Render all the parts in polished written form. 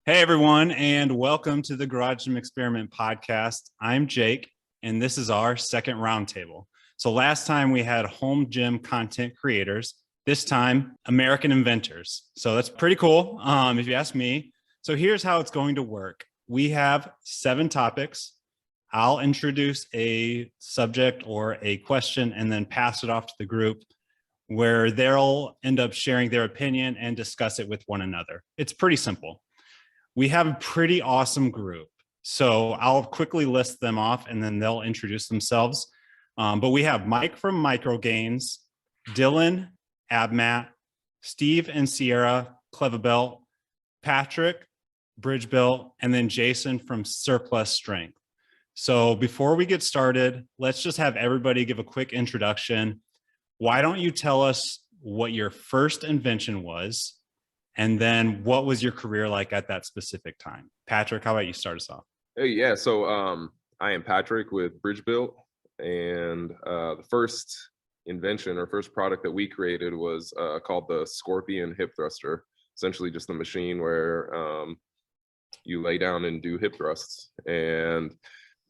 Hey, everyone, and welcome to the Garage Gym Experiment podcast. I'm Jake, and this is our second roundtable. So last time we had home gym content creators, this time American inventors. So that's pretty cool, if you ask me. So here's how it's going to work. We have 7 topics. I'll introduce a subject or a question and then pass it off to the group where they'll end up sharing their opinion and discuss it with one another. It's pretty simple. We have a pretty awesome group. So I'll quickly list them off and then they'll introduce themselves. But we have Mike from Gainz, Dylan, AbMat, Steve and Ciara, Kleva, Patryk, Bridgebuilt, and then Jason from Surplus Strength. So before we get started, let's just have everybody give a quick introduction. Why don't you tell us what your first invention was? And then what was your career like at that specific time? Patryk, how about you start us off? Yeah, so I am Patryk with Bridgebuilt, and the first invention or first product that we created was called the Scorpion hip thruster. Essentially just a machine where you lay down and do hip thrusts. And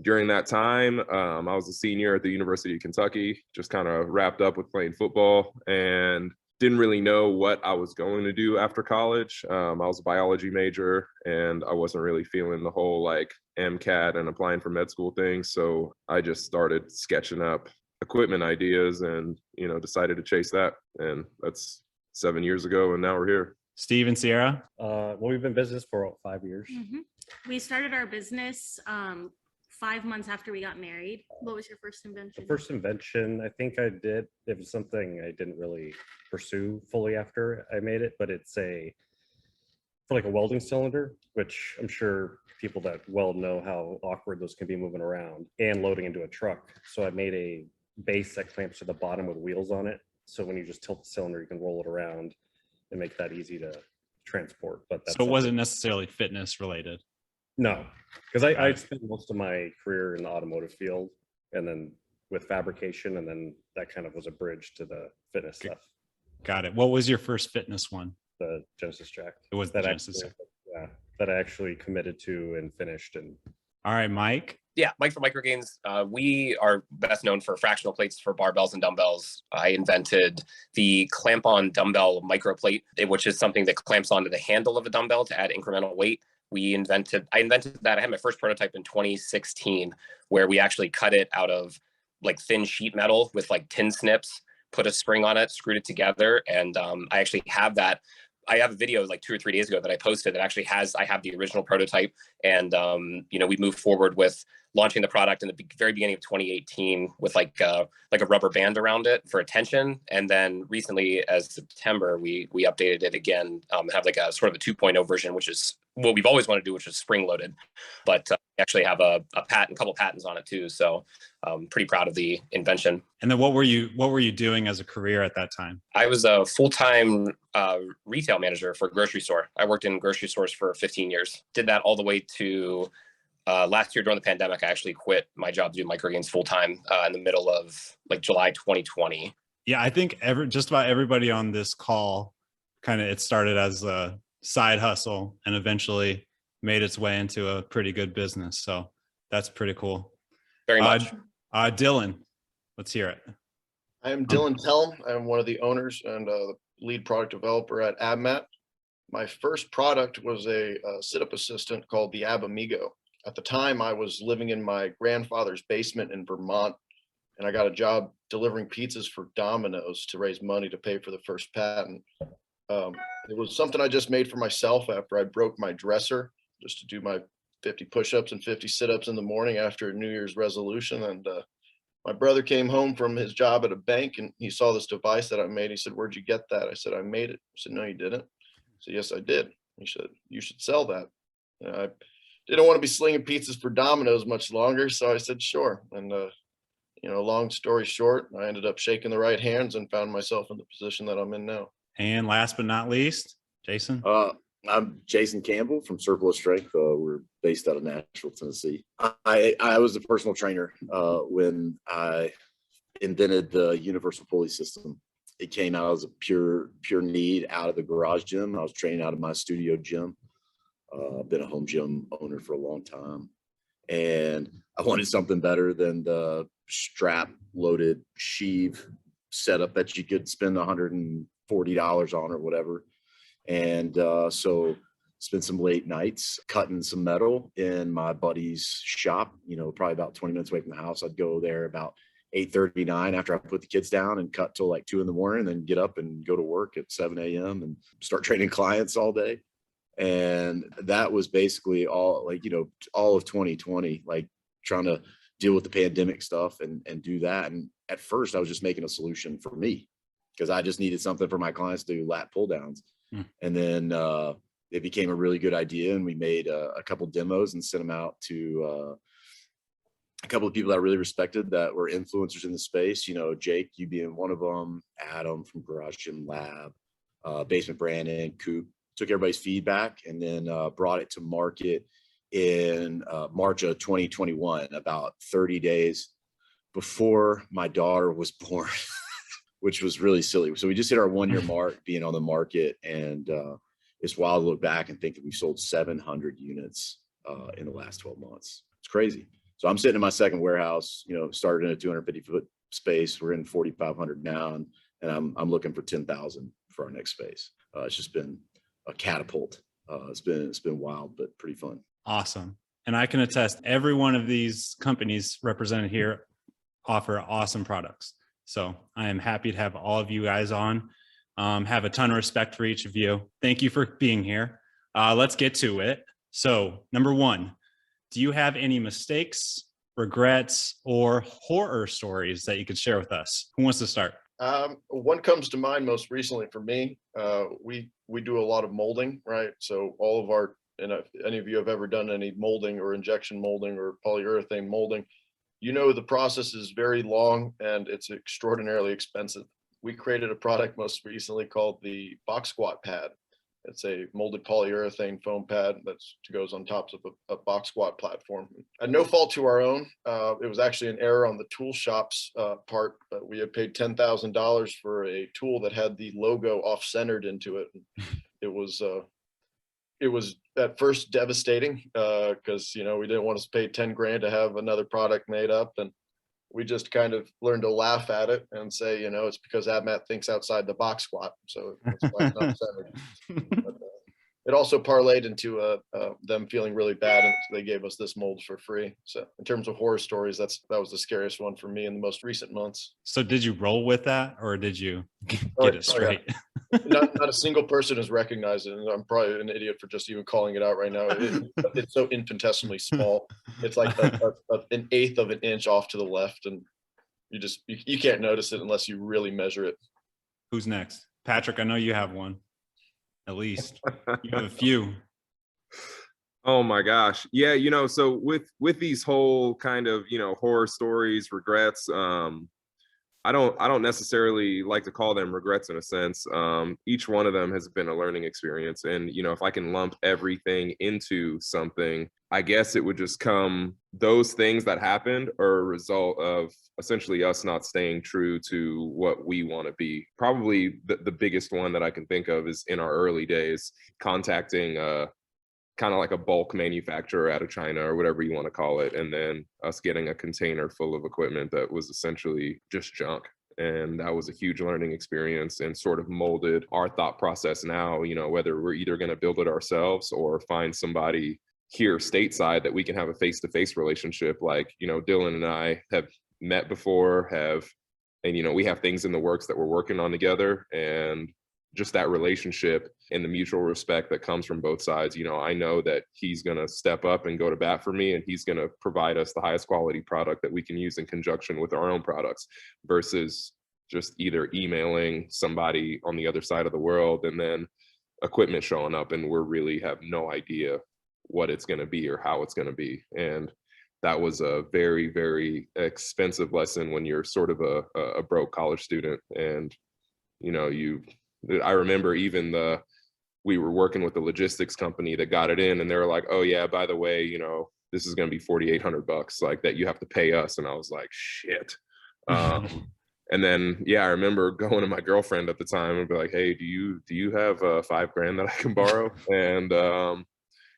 during that time, I was a senior at the University of Kentucky, just kind of wrapped up with playing football and didn't really know what I was going to do after college. I was a biology major and I wasn't really feeling the whole like MCAT and applying for med school thing. So I just started sketching up equipment ideas and, decided to chase that. And that's 7 years ago. And now we're here. Steve and Ciara? Well, we've been in business for about 5 years. Mm-hmm. We started our business 5 months after we got married. What was your first invention? The first invention, I think I did. It was something I didn't really pursue fully after I made it, but it's for like a welding cylinder, which I'm sure people that weld know how awkward those can be moving around and loading into a truck. So I made a base that clamps to the bottom with wheels on it. So when you just tilt the cylinder, you can roll it around and make that easy to transport. But so it wasn't necessarily fitness related. No, because I spent most of my career in the automotive field and then with fabrication, and then that kind of was a bridge to the fitness stuff. Got it. What was your first fitness one? The Genesis Jack. It was the Genesis Jack. Yeah, that I actually committed to and finished. And all right, Mike. Yeah, Mike from Gainz. We are best known for fractional plates for barbells and dumbbells. I invented the clamp-on dumbbell micro plate, which is something that clamps onto the handle of a dumbbell to add incremental weight. I invented that. I had my first prototype in 2016, where we actually cut it out of like thin sheet metal with like tin snips, put a spring on it, screwed it together. And I actually have that. I have a video like 2 or 3 days ago that I posted that actually I have the original prototype. And, we moved forward with launching the product in the very beginning of 2018 with like a rubber band around it for attention. And then recently as September, we updated it again, have like a sort of a 2.0 version, which is what we've always wanted to do, which is spring loaded, but actually have a couple patents on it too. So pretty proud of the invention. And then what were you doing as a career at that time? I was a full-time retail manager for a grocery store. I worked in grocery stores for 15 years. Did that all the way to last year during the pandemic. I actually quit my job to do Gainz full-time in the middle of like July 2020. Yeah, I think just about everybody on this call it started as a side hustle and eventually made its way into a pretty good business. So that's pretty cool. Very much. Dylan, let's hear it. I am Dylan Tellam. I'm one of the owners and the lead product developer at AbMat. My first product was a sit-up assistant called the AbAmigo. At the time, I was living in my grandfather's basement in Vermont, and I got a job delivering pizzas for Domino's to raise money to pay for the first patent. It was something I just made for myself after I broke my dresser, just to do my 50 push-ups and 50 sit-ups in the morning after a New Year's resolution. And my brother came home from his job at a bank and he saw this device that I made. He said, "Where'd you get that?" I said, "I made it." He said, "No, you didn't." I said, "Yes, I did." He said, "You should sell that." I didn't want to be slinging pizzas for Domino's much longer. So I said, "Sure." And, long story short, I ended up shaking the right hands and found myself in the position that I'm in now. And last but not least, Jason. I'm Jason Campbell from Surplus Strength. We're based out of Nashville, Tennessee. I was a personal trainer when I invented the universal pulley system. It came out as a pure need out of the garage gym. I was training out of my studio gym. Been a home gym owner for a long time. And I wanted something better than the strap loaded sheave setup that you could spend $140 on or whatever. And so spent some late nights cutting some metal in my buddy's shop, probably about 20 minutes away from the house. I'd go there about 8:39 after I put the kids down and cut till like 2 in the morning, and then get up and go to work at 7 a.m. and start training clients all day. And that was basically all all of 2020, like trying to deal with the pandemic stuff and do that. And at first I was just making a solution for me because I just needed something for my clients to do lat pull downs. And then it became a really good idea. And we made a couple demos and sent them out to a couple of people that I really respected that were influencers in the space, Jake, you being one of them, Adam from Garage Gym Lab, Basement Brandon, Coop. Took everybody's feedback and then brought it to market in March of 2021, about 30 days before my daughter was born, which was really silly. So we just hit our 1 year mark being on the market, and it's wild to look back and think that we sold 700 units in the last 12 months. It's crazy. So I'm sitting in my second warehouse, started in a 250-foot space. We're in 4,500 now, and I'm looking for 10,000 for our next space. It's just been a catapult. It's been wild, but pretty fun. Awesome. And I can attest, every one of these companies represented here offer awesome products. So I am happy to have all of you guys on. Have a ton of respect for each of you. Thank you for being here. Let's get to it. So number one, do you have any mistakes, regrets, or horror stories that you could share with us? Who wants to start? One comes to mind most recently for me. We do a lot of molding, right? So all of our, and if any of you have ever done any molding or injection molding or polyurethane molding, the process is very long and it's extraordinarily expensive. We created a product most recently called the box squat pad. It's a molded polyurethane foam pad that goes on top of a box squat platform. At no fault to our own, it was actually an error on the tool shop's part. But we had paid $10,000 for a tool that had the logo off-centered into it. It was at first devastating because we didn't want to pay 10 grand to have another product made up, and we just kind of learned to laugh at it and say, it's because AbMat thinks outside the box squat. So that's why it's not centered. But, it also parlayed into them feeling really bad, and so they gave us this mold for free. So in terms of horror stories, that was the scariest one for me in the most recent months. So did you roll with that, or did you get it straight? Yeah. Not a single person has recognized it, and I'm probably an idiot for just even calling it out right now. It's so infinitesimally small. It's like an eighth of an inch off to the left, and you can't notice it unless you really measure it. Who's next? Patryk, I know you have one. At least you have a few. Oh my gosh. Yeah, so with these whole kind of, horror stories, regrets, I don't necessarily like to call them regrets in a sense. Each one of them has been a learning experience. And, if I can lump everything into something, I guess it would just come, those things that happened are a result of essentially us not staying true to what we want to be. Probably the biggest one that I can think of is in our early days, contacting kind of like a bulk manufacturer out of China or whatever you want to call it, and then us getting a container full of equipment that was essentially just junk. And that was a huge learning experience and sort of molded our thought process now, whether we're either going to build it ourselves or find somebody here stateside that we can have a face-to-face relationship. Like, Dylan and I have met before, and we have things in the works that we're working on together, and just that relationship and the mutual respect that comes from both sides. I know that he's going to step up and go to bat for me, and he's going to provide us the highest quality product that we can use in conjunction with our own products, versus just either emailing somebody on the other side of the world and then equipment showing up and we're really have no idea what it's going to be or how it's going to be. And that was a very, very expensive lesson when you're sort of a broke college student. And, I remember even we were working with the logistics company that got it in, and they were like, oh yeah, by the way, this is going to be $4,800 like that you have to pay us. And I was like, shit. And then, I remember going to my girlfriend at the time and be like, hey, do you have $5,000 that I can borrow? And,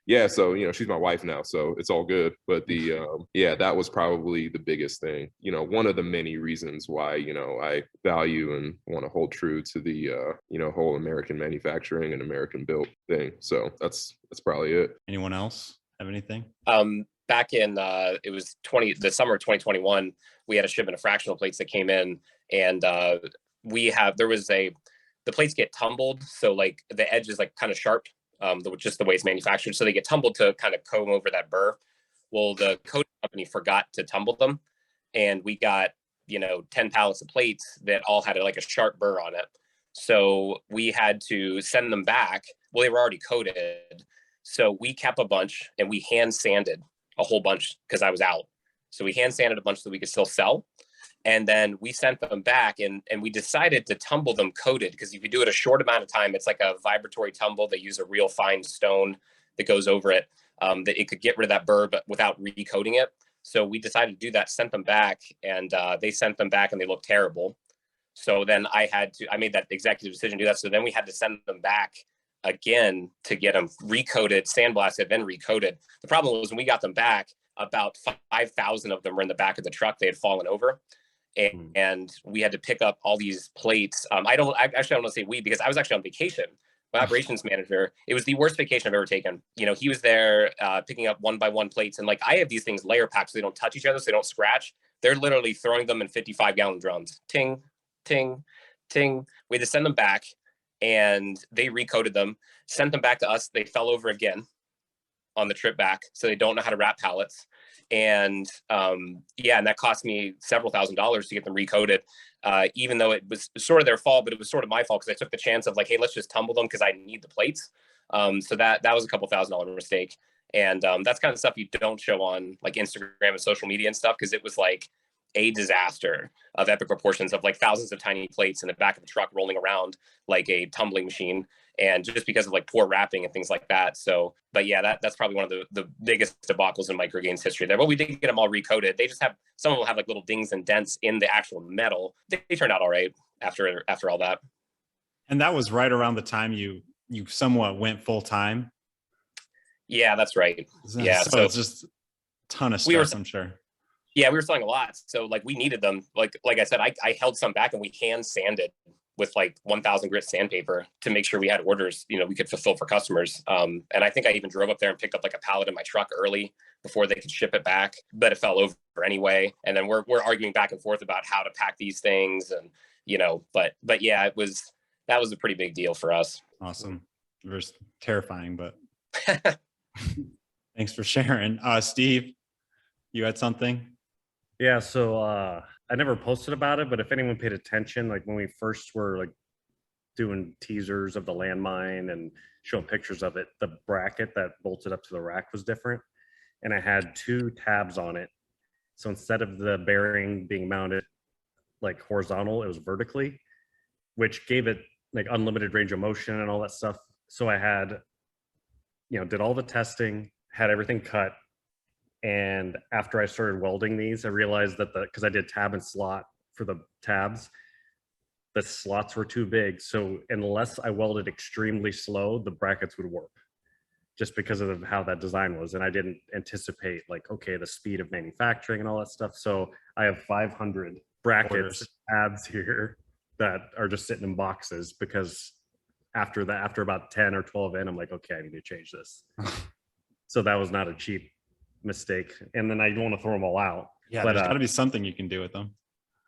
yeah, so she's my wife now, so it's all good. But the yeah, that was probably the biggest thing. One of the many reasons why I value and want to hold true to the whole American manufacturing and American built thing. So that's probably it. Anyone else have anything? Back in it was the summer of 2021, we had a shipment of fractional plates that came in, and the plates get tumbled, so like the edge is like kind of sharp. Just the way it's manufactured. So they get tumbled to kind of comb over that burr. Well, the coating company forgot to tumble them. And we got, 10 pallets of plates that all had like a sharp burr on it. So we had to send them back. Well, they were already coated. So we kept a bunch and we hand sanded a whole bunch because I was out. So we hand sanded a bunch so we could still sell. And then we sent them back and we decided to tumble them coated, because if you do it a short amount of time, it's like a vibratory tumble. They use a real fine stone that goes over it, that it could get rid of that burr, but without recoating it. So we decided to do that, sent them back, and they sent them back and they looked terrible. So then I made that executive decision to do that. So then we had to send them back again to get them recoated, sandblasted, then recoated. The problem was when we got them back, about 5,000 of them were in the back of the truck. They had fallen over. And we had to pick up all these plates. I don't want to say we, because I was actually on vacation. My operations manager, it was the worst vacation I've ever taken. He was there picking up one by one plates. And like, I have these things layer packed so they don't touch each other, so they don't scratch. They're literally throwing them in 55-gallon drums. Ting, ting, ting. We had to send them back, and they recoated them, sent them back to us. They fell over again on the trip back, so they don't know how to wrap pallets. And and that cost me several $1,000s to get them recoated, even though it was sort of their fault, but it was sort of my fault because I took the chance of like, hey, let's just tumble them because I need the plates. So that was a couple $1,000 mistake. And that's kind of stuff you don't show on like Instagram and social media and stuff, because it was like a disaster of epic proportions, of like thousands of tiny plates in the back of the truck rolling around like a tumbling machine, and just because of like poor wrapping and things like that. So, but yeah, that's probably one of the biggest debacles in micro Gainz history there. But we did get them all recoated. They just have, some of them have like little dings and dents in the actual metal. They turned out all right after all that. And that was right around the time you somewhat went full time. Yeah, that's right. Yeah, so it's just a ton of stuff, I'm sure. Yeah, we were selling a lot. So like we needed them. Like I said, I held some back and we hand sanded with like 1,000 grit sandpaper to make sure we had orders, we could fulfill for customers. And I think I even drove up there and picked up like a pallet in my truck early before they could ship it back, but it fell over anyway. And then we're arguing back and forth about how to pack these things, and but yeah, that was a pretty big deal for us. Awesome. It was terrifying, but thanks for sharing. Steve, you had something? Yeah, so I never posted about it, but if anyone paid attention, like when we first were like doing teasers of the landmine and showing pictures of it, the bracket that bolted up to the rack was different. And I had 2 tabs on it. So instead of the bearing being mounted like horizontal, it was vertically, which gave it like unlimited range of motion and all that stuff. So I had, did all the testing, had everything cut. And after I started welding these, I realized that because I did tab and slot for the tabs, the slots were too big. So unless I welded extremely slow, the brackets would warp, just because of how that design was. And I didn't anticipate like, okay, the speed of manufacturing and all that stuff. So I have 500 brackets, tabs here that are just sitting in boxes, because after about 10 or 12 in, I'm like, okay, I need to change this. So that was not a cheap mistake. And then I don't want to throw them all out. Yeah, but there's got to be something you can do with them.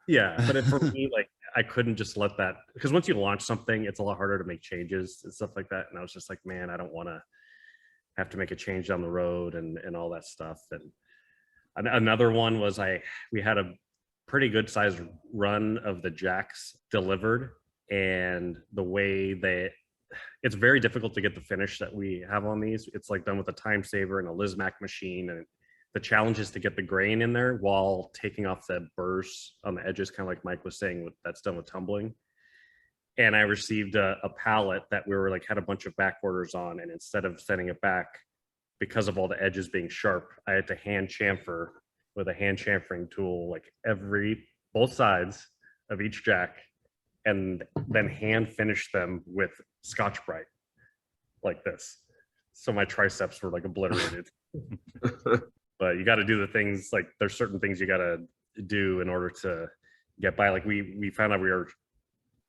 Yeah, but for me, like I couldn't just let that, because once you launch something, it's a lot harder to make changes and stuff like that. And I was just like, man, I don't want to have to make a change down the road and all that stuff. And another one was we had a pretty good sized run of the jacks delivered, and the way it's very difficult to get the finish that we have on these. It's like done with a time saver and a Lismac machine, and the challenge is to get the grain in there while taking off the burrs on the edges, kind of like Mike was saying, that's done with tumbling. And I received a pallet that we were like had a bunch of back orders on, and instead of sending it back, because of all the edges being sharp, I had to hand chamfer with a hand chamfering tool, like both sides of each jack, and then hand finish them with Scotch-Brite like this. so my triceps were like obliterated. But you got to do the things, like there's certain things you got to do in order to get by. Like we found out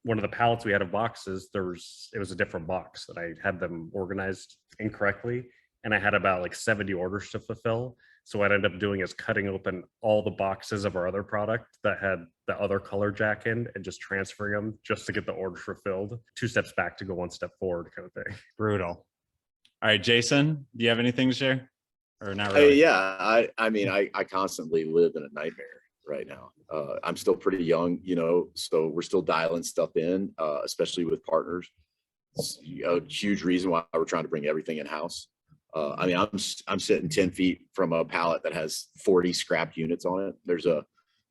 one of the pallets we had of boxes, it was a different box that I had them organized incorrectly, and I had about like 70 orders to fulfill. So what I ended up doing is cutting open all the boxes of our other product that had the other color jack in and just transferring them just to get the orders fulfilled. 2 steps back to go 1 step forward, kind of thing. Brutal. All right, Jason, do you have anything to share? Or not really? Yeah, I mean, I constantly live in a nightmare right now. I'm still pretty young, so we're still dialing stuff in, especially with partners. It's a huge reason why we're trying to bring everything in house. I mean, I'm sitting 10 feet from a pallet that has 40 scrapped units on it. There's a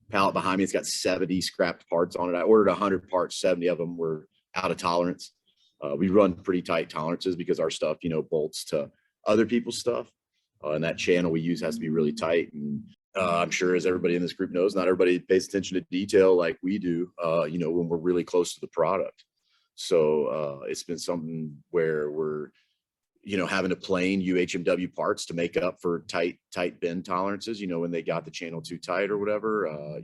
pallet behind me. It's got 70 scrapped parts on it. I ordered 100 parts. 70 of them were out of tolerance. We run pretty tight tolerances because our stuff, bolts to other people's stuff. And that channel we use has to be really tight. And I'm sure, as everybody in this group knows, not everybody pays attention to detail like we do, when we're really close to the product. So it's been something where we're, having to plane UHMW parts to make up for tight bend tolerances, when they got the channel too tight or whatever,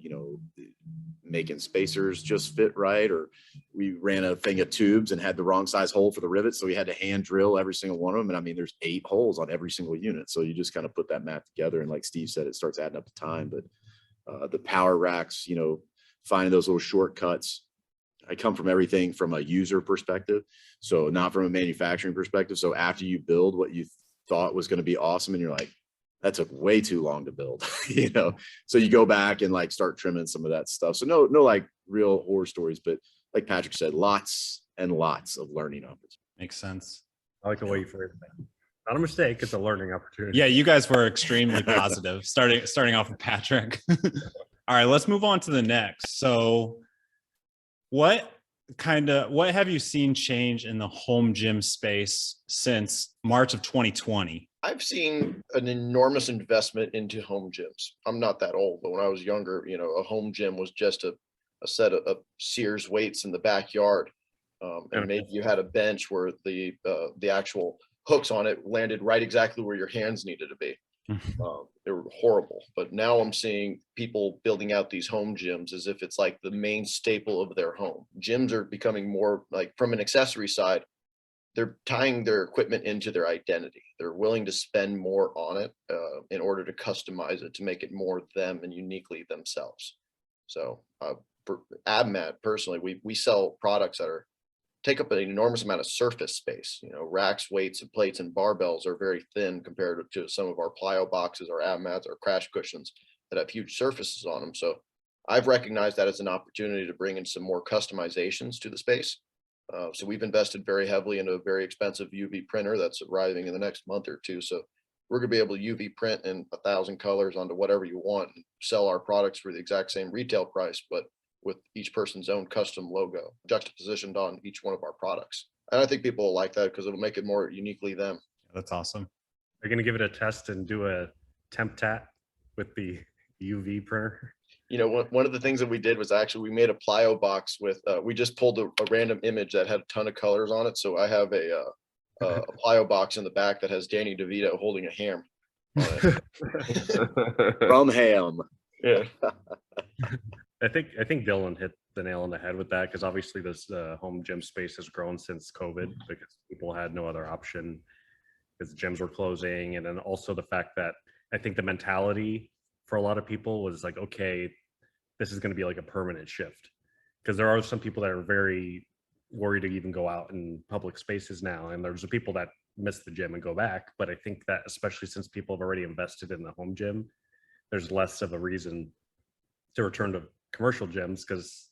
making spacers just fit right. Or we ran a thing of tubes and had the wrong size hole for the rivets. So we had to hand drill every single one of them. And I mean, there's 8 holes on every single unit. So you just kind of put that map together. And like Steve said, it starts adding up the time. But the power racks, finding those little shortcuts. I come from everything from a user perspective, so not from a manufacturing perspective. So after you build what you thought was going to be awesome, and you're like, that took way too long to build, so you go back and like start trimming some of that stuff. So no like real horror stories, but like Patryk said, lots and lots of learning opportunities. Makes sense. I like the way you phrased that. Not a mistake, it's a learning opportunity. Yeah, you guys were extremely positive. Starting off with Patryk. All right, let's move on to the next. So what have you seen change in the home gym space since March of 2020? I've seen an enormous investment into home gyms. I'm not that old, but when I was younger, a home gym was just a set of Sears weights in the backyard. And maybe you had a bench where the actual hooks on it landed right exactly where your hands needed to be. They were horrible. But now I'm seeing people building out these home gyms as if it's like the main staple of their home. Gyms are becoming more like, from an accessory side, they're tying their equipment into their identity. They're willing to spend more on it in order to customize it, to make it more them and uniquely themselves. So for AbMat personally, we sell products that take up an enormous amount of surface space. Racks, weights, and plates and barbells are very thin compared to some of our plyo boxes, our AbMats, our crash cushions that have huge surfaces on them. So I've recognized that as an opportunity to bring in some more customizations to the space. So we've invested very heavily into a very expensive UV printer that's arriving in the next month or 2. So we're going to be able to UV print in 1,000 colors onto whatever you want and sell our products for the exact same retail price, but with each person's own custom logo juxtapositioned on each one of our products. And I think people will like that because it'll make it more uniquely them. That's awesome. Are you going to give it a test and do a temp tat with the UV printer? One of the things that we did was actually we made a plyo box with, we just pulled a random image that had a ton of colors on it. So I have a plyo box in the back that has Danny DeVito holding a ham on it. From ham. Yeah. I think Dylan hit the nail on the head with that, because obviously this home gym space has grown since COVID because people had no other option because gyms were closing. And then also the fact that I think the mentality for a lot of people was like, okay, this is going to be like a permanent shift, because there are some people that are very worried to even go out in public spaces now. And there's the people that miss the gym and go back. But I think that especially since people have already invested in the home gym, there's less of a reason to return to commercial gyms because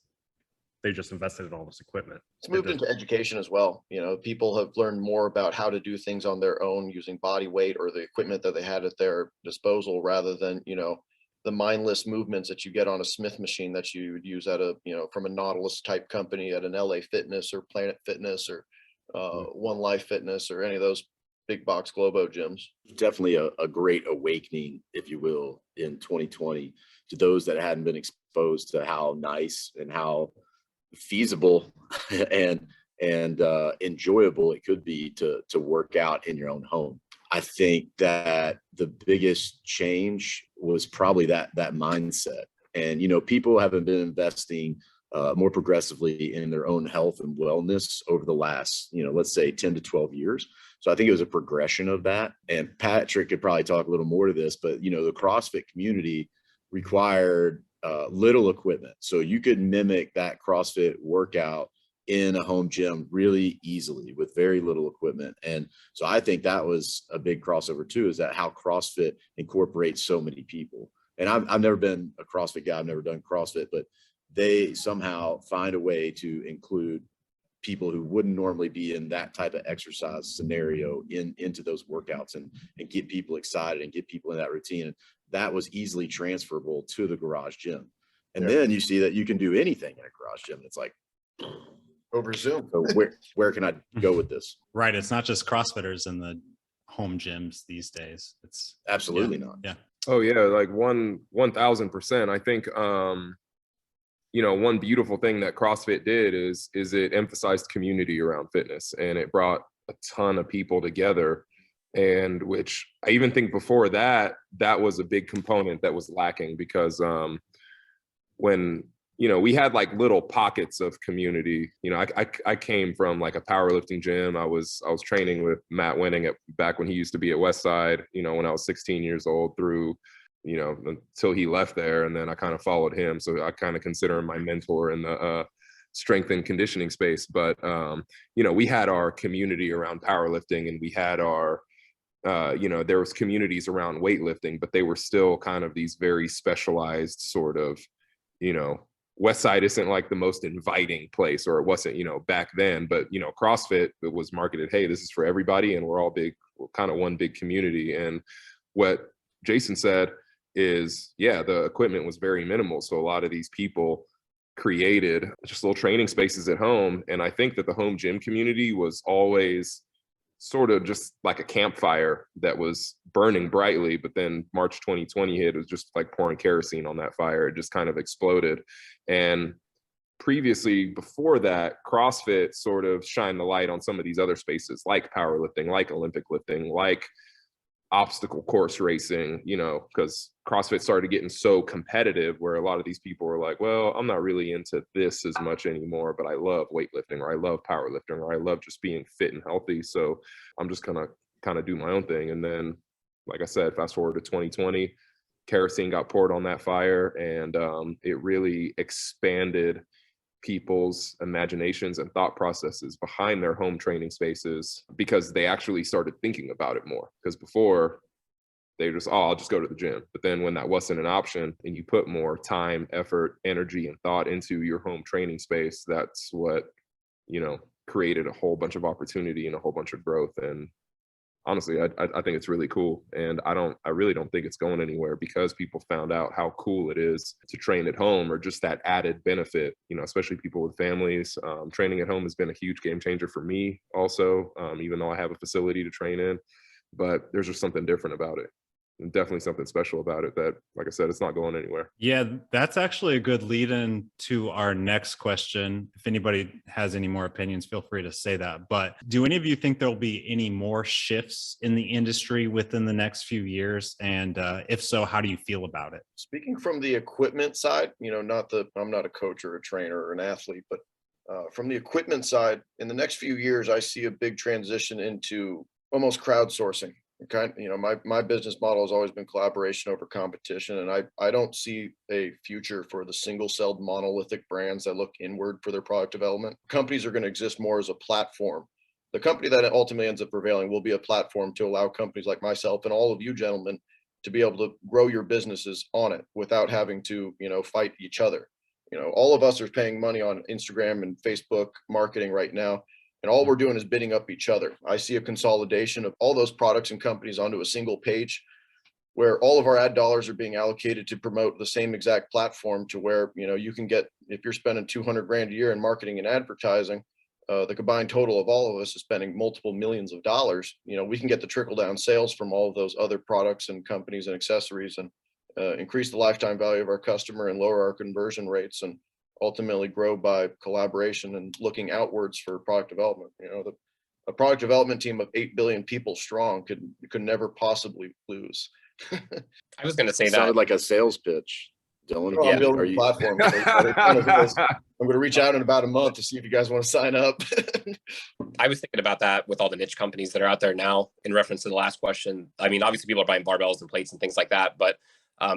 they just invested in all this equipment. It's moved into education as well. People have learned more about how to do things on their own using body weight or the equipment that they had at their disposal, rather than, the mindless movements that you get on a Smith machine that you would use at from a Nautilus type company at an LA Fitness or Planet Fitness or One Life Fitness or any of those big box Globo gyms. Definitely a great awakening, if you will, in 2020 to those that hadn't been exposed to how nice and how feasible and and enjoyable it could be to work out in your own home. I think that the biggest change was probably that mindset. And, you know, people haven't been investing more progressively in their own health and wellness over the last, you know, let's say 10 to 12 years. So I think it was a progression of that. And Patryk could probably talk a little more to this, but, you know, the CrossFit community required little equipment. So you could mimic that CrossFit workout in a home gym really easily with very little equipment. And so I think that was a big crossover too, is that how CrossFit incorporates so many people. And I've never been a CrossFit guy, I've never done CrossFit, but they somehow find a way to include people who wouldn't normally be in that type of exercise scenario into those workouts and get people excited and get people in that routine. And that was easily transferable to the garage gym. And then you see that you can do anything in a garage gym. It's like Over Zoom. so where can I go with this? Right. It's not just CrossFitters in the home gyms these days. It's Absolutely not. yeah. Oh yeah, like 1000%. I think you know, one beautiful thing that CrossFit did is it emphasized community around fitness, and it brought a ton of people together. And which I even think before that was a big component that was lacking, because when, you know, we had like little pockets of community. You know, I came from like a powerlifting gym. I was training with Matt Wenning back when he used to be at Westside, you know, when I was 16 years old, through, you know, until he left there. And then I kind of followed him. So I kind of consider him my mentor in the strength and conditioning space. But, you know, we had our community around powerlifting, and we had our, you know, there was communities around weightlifting, but they were still kind of these very specialized sort of, you know, Westside isn't like the most inviting place, or it wasn't, you know, back then. But, you know, CrossFit, it was marketed, hey, this is for everybody, and we're all big, kind of one big community. And what Jason said is, yeah, the equipment was very minimal. So a lot of these people created just little training spaces at home. And I think that the home gym community was always sort of just like a campfire that was burning brightly, but then March 2020 hit. It was just like pouring kerosene on that fire. It just kind of exploded. And previously, before that, CrossFit sort of shined the light on some of these other spaces, like powerlifting, like Olympic lifting, like obstacle course racing, you know, because CrossFit started getting so competitive, where a lot of these people were like, well, I'm not really into this as much anymore, but I love weightlifting, or I love powerlifting, or I love just being fit and healthy. So I'm just gonna kind of do my own thing. And then, like I said, fast forward to 2020, kerosene got poured on that fire, and it really expanded people's imaginations and thought processes behind their home training spaces, because they actually started thinking about it more. Because before, they were just, oh, I'll just go to the gym. But then when that wasn't an option, and you put more time, effort, energy, and thought into your home training space, that's what, you know, created a whole bunch of opportunity and a whole bunch of growth. And honestly, I think it's really cool. And I really don't think it's going anywhere, because people found out how cool it is to train at home, or just that added benefit, you know, especially people with families. Training at home has been a huge game changer for me also, even though I have a facility to train in. But there's just something different about it. And definitely something special about it that, like I said, it's not going anywhere. Yeah, that's actually a good lead in to our next question. If anybody has any more opinions, feel free to say that. But do any of you think there'll be any more shifts in the industry within the next few years? And if so, how do you feel about it? Speaking from the equipment side, you know, I'm not a coach or a trainer or an athlete, but from the equipment side, in the next few years, I see a big transition into almost crowdsourcing. You know, my business model has always been collaboration over competition, and I don't see a future for the single-celled monolithic brands that look inward for their product development. Companies are going to exist more as a platform. The company that ultimately ends up prevailing will be a platform to allow companies like myself and all of you gentlemen to be able to grow your businesses on it without having to, you know, fight each other. You know, all of us are paying money on Instagram and Facebook marketing right now, and all we're doing is bidding up each other. I see a consolidation of all those products and companies onto a single page, where all of our ad dollars are being allocated to promote the same exact platform, to where, you know, you can get, if you're spending 200 grand a year in marketing and advertising, the combined total of all of us is spending multiple millions of dollars. You know, we can get the trickle down sales from all of those other products and companies and accessories, and increase the lifetime value of our customer and lower our conversion rates. And ultimately grow by collaboration and looking outwards for product development. You know, a product development team of 8 billion people strong could never possibly lose. I was going to say It that. sounded like a sales pitch, Dylan. Oh, I'm building Are a you, platform. So it kind of is. I'm going to reach out in about a month to see if you guys want to sign up. I was thinking about that with all the niche companies that are out there now in reference to the last question. I mean, obviously people are buying barbells and plates and things like that, but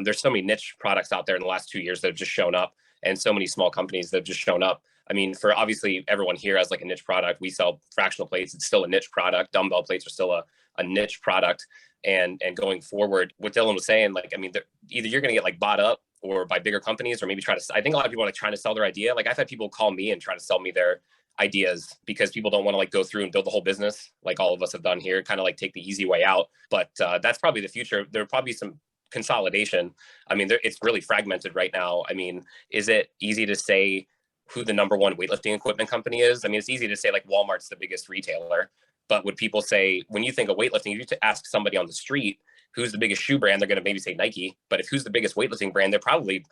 there's so many niche products out there in the last 2 years that have just shown up, and so many small companies that have just shown up. I mean, for obviously everyone here has like a niche product. We sell fractional plates. It's still a niche product. Dumbbell plates are still a niche product. And going forward, what Dylan was saying, like, I mean, either you're going to get like bought up or by bigger companies, or maybe I think a lot of people are like trying to sell their idea. Like I've had people call me and try to sell me their ideas because people don't want to like go through and build the whole business like all of us have done here, kind of like take the easy way out. But that's probably the future. There'll probably be some consolidation. I mean, it's really fragmented right now. I mean, is it easy to say who the number one weightlifting equipment company is? I mean, it's easy to say like Walmart's the biggest retailer, but would people say, when you think of weightlifting, if you ask somebody on the street who's the biggest shoe brand, they're going to maybe say Nike. But if who's the biggest weightlifting brand, they're probably,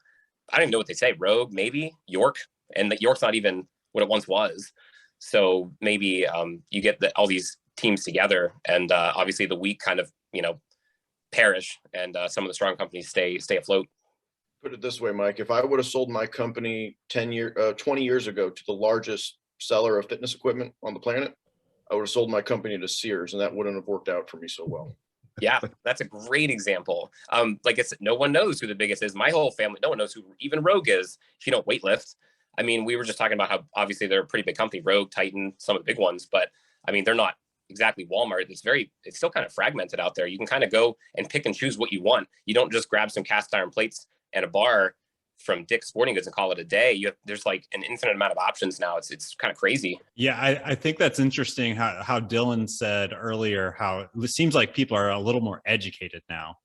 I don't even know what they say, Rogue, maybe York, and that York's not even what it once was. So maybe you get all these teams together, and obviously the weak kind of, perish, and some of the strong companies stay afloat. Put it this way, Mike, if I would have sold my company 20 years ago to the largest seller of fitness equipment on the planet, I would have sold my company to Sears, and that wouldn't have worked out for me so well. Yeah, that's a great example. Like I said, no one knows who the biggest is. My whole family, no one knows who even Rogue is if you don't weightlift. I mean, we were just talking about how obviously they're a pretty big company, Rogue, Titan, some of the big ones, but I mean, they're not exactly Walmart. It's still kind of fragmented out there. You can kind of go and pick and choose what you want. You don't just grab some cast iron plates and a bar from Dick's Sporting Goods and call it a day. There's like an infinite amount of options now. It's kind of crazy. Yeah, I think that's interesting how Dylan said earlier, how it seems like people are a little more educated now.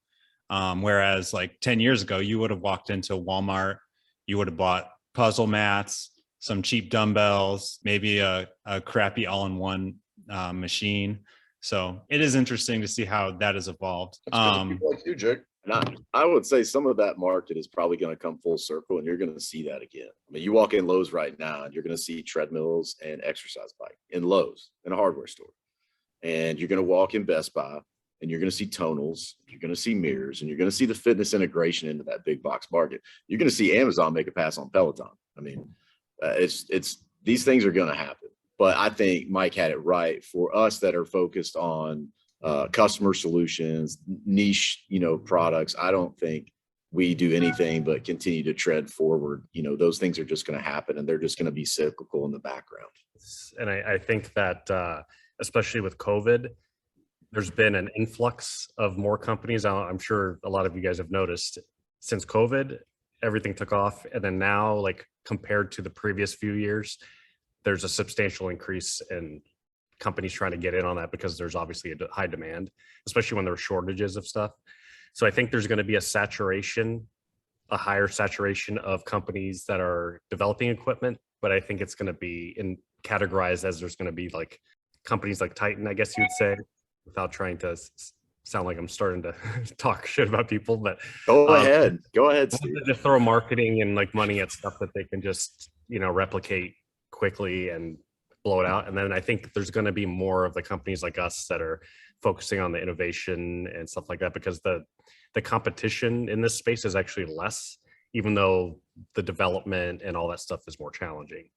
Whereas like 10 years ago, you would have walked into Walmart, you would have bought puzzle mats, some cheap dumbbells, maybe a crappy all-in-one machine. So it is interesting to see how that has evolved. People like you, Jake. And I would say some of that market is probably going to come full circle, and you're going to see that again. I mean, you walk in Lowe's right now, and you're going to see treadmills and exercise bike in Lowe's, in a hardware store. And you're going to walk in Best Buy, and you're going to see tonals, you're going to see mirrors, and you're going to see the fitness integration into that big box market. You're going to see Amazon make a pass on Peloton. I mean, it's these things are going to happen. But I think Mike had it right. For us that are focused on customer solutions, niche, products, I don't think we do anything but continue to tread forward. Those things are just going to happen, and they're just going to be cyclical in the background. And I think that especially with COVID, there's been an influx of more companies. I'm sure a lot of you guys have noticed since COVID, everything took off. And then now, like compared to the previous few years, there's a substantial increase in companies trying to get in on that because there's obviously a high demand, especially when there are shortages of stuff. So I think there's going to be a higher saturation of companies that are developing equipment, but I think it's going to be categorized as there's going to be like companies like Titan, I guess you'd say, without trying to sound like I'm starting to talk shit about people, but go ahead, Steve. Just throw marketing and like money at stuff that they can just, replicate quickly and blow it out. And then I think there's going to be more of the companies like us that are focusing on the innovation and stuff like that, because the competition in this space is actually less, even though the development and all that stuff is more challenging.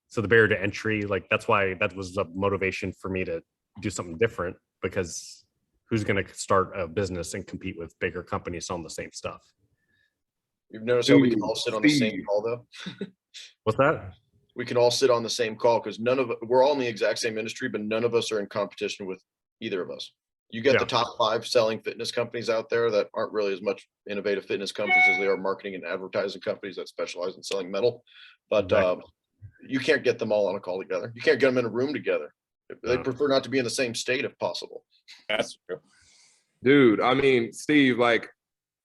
So the barrier to entry, like that was a motivation for me to do something different, because who's going to start a business and compete with bigger companies on the same stuff? You've noticed how we can all sit on the same call, though? What's that? We can all sit on the same call because we're all in the exact same industry, but none of us are in competition with either of us. You get the top 5 selling fitness companies out there that aren't really as much innovative fitness companies as they are marketing and advertising companies that specialize in selling metal. But you can't get them all on a call together. You can't get them in a room together. They prefer not to be in the same state if possible. That's true. Dude, I mean, Steve, like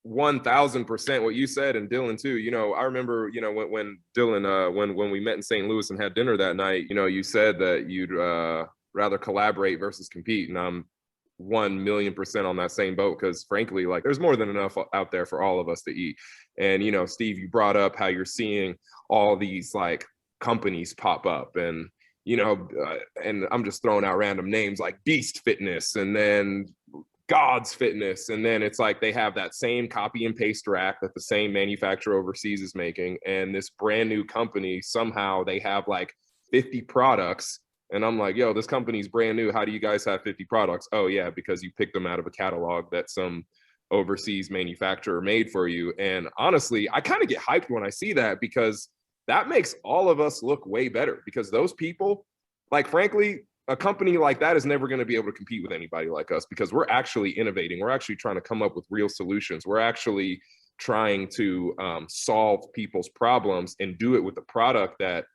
1000% what you said, and Dylan too. I remember, when Dylan, when we met in St. Louis and had dinner that night, you said that you'd rather collaborate versus compete. And I'm 1,000,000% on that same boat, because frankly, like, there's more than enough out there for all of us to eat. And, you know, Steve, you brought up how you're seeing all these like companies pop up, and, you know, and I'm just throwing out random names like Beast Fitness and then God's Fitness. And then it's like they have that same copy and paste rack that the same manufacturer overseas is making. And this brand new company, somehow they have like 50 products. And I'm like, yo, this company's brand new. How do you guys have 50 products? Oh, yeah, because you picked them out of a catalog that some overseas manufacturer made for you. And honestly, I kind of get hyped when I see that, because that makes all of us look way better, because those people, like, frankly, a company like that is never going to be able to compete with anybody like us, because we're actually innovating. We're actually trying to come up with real solutions. We're actually trying to solve people's problems and do it with a product that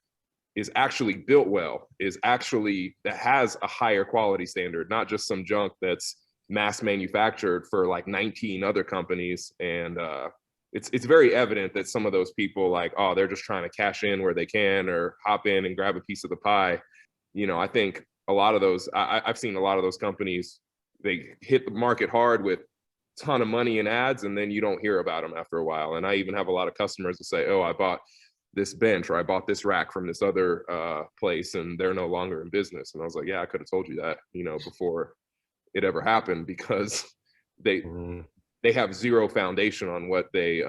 is actually built well, that has a higher quality standard, not just some junk that's mass manufactured for like 19 other companies. And it's very evident that some of those people, like, oh, they're just trying to cash in where they can or hop in and grab a piece of the pie. You know, I think a lot of those, I've seen a lot of those companies, they hit the market hard with a ton of money in ads, and then you don't hear about them after a while. And I even have a lot of customers that say, oh, I bought this bench or I bought this rack from this other place, and they're no longer in business. And I was like, yeah, I could have told you that, you know, before it ever happened, because they have zero foundation on what they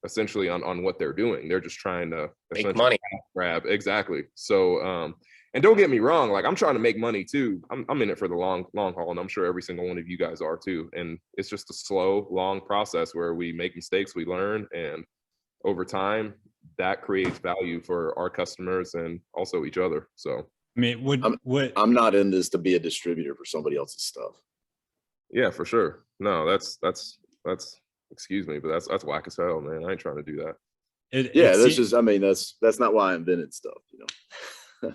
essentially on what they're doing. They're just trying to make money. Grab. Exactly. So and don't get me wrong, like, I'm trying to make money too. I'm in it for the long haul, and I'm sure every single one of you guys are too. And it's just a slow, long process where we make mistakes, we learn, and over time that creates value for our customers and also each other. So I mean, I'm not in this to be a distributor for somebody else's stuff. yeah, for sure. No, that's excuse me, but that's whack as hell, man. I ain't trying to do that. That's not why I invented stuff, you know.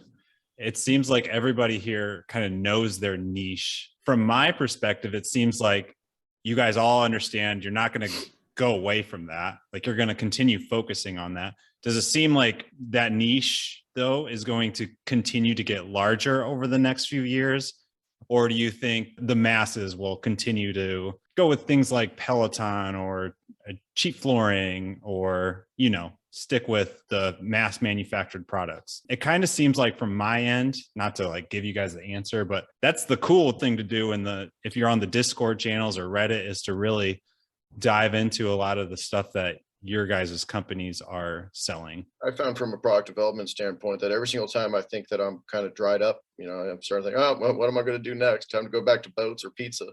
It seems like everybody here kind of knows their niche. From my perspective, it seems like you guys all understand you're not going to go away from that. Like, you're going to continue focusing on that. Does it seem like that niche, though, is going to continue to get larger over the next few years? Or do you think the masses will continue to go with things like Peloton or cheap flooring, or, you know, stick with the mass manufactured products? It kind of seems like, from my end, not to like give you guys the answer, but that's the cool thing to do if you're on the Discord channels or Reddit, is to really dive into a lot of the stuff that your guys' companies are selling. I found from a product development standpoint that every single time I think that I'm kind of dried up, you know, I'm starting to think, oh, well, what am I going to do next? Time to go back to boats or pizza.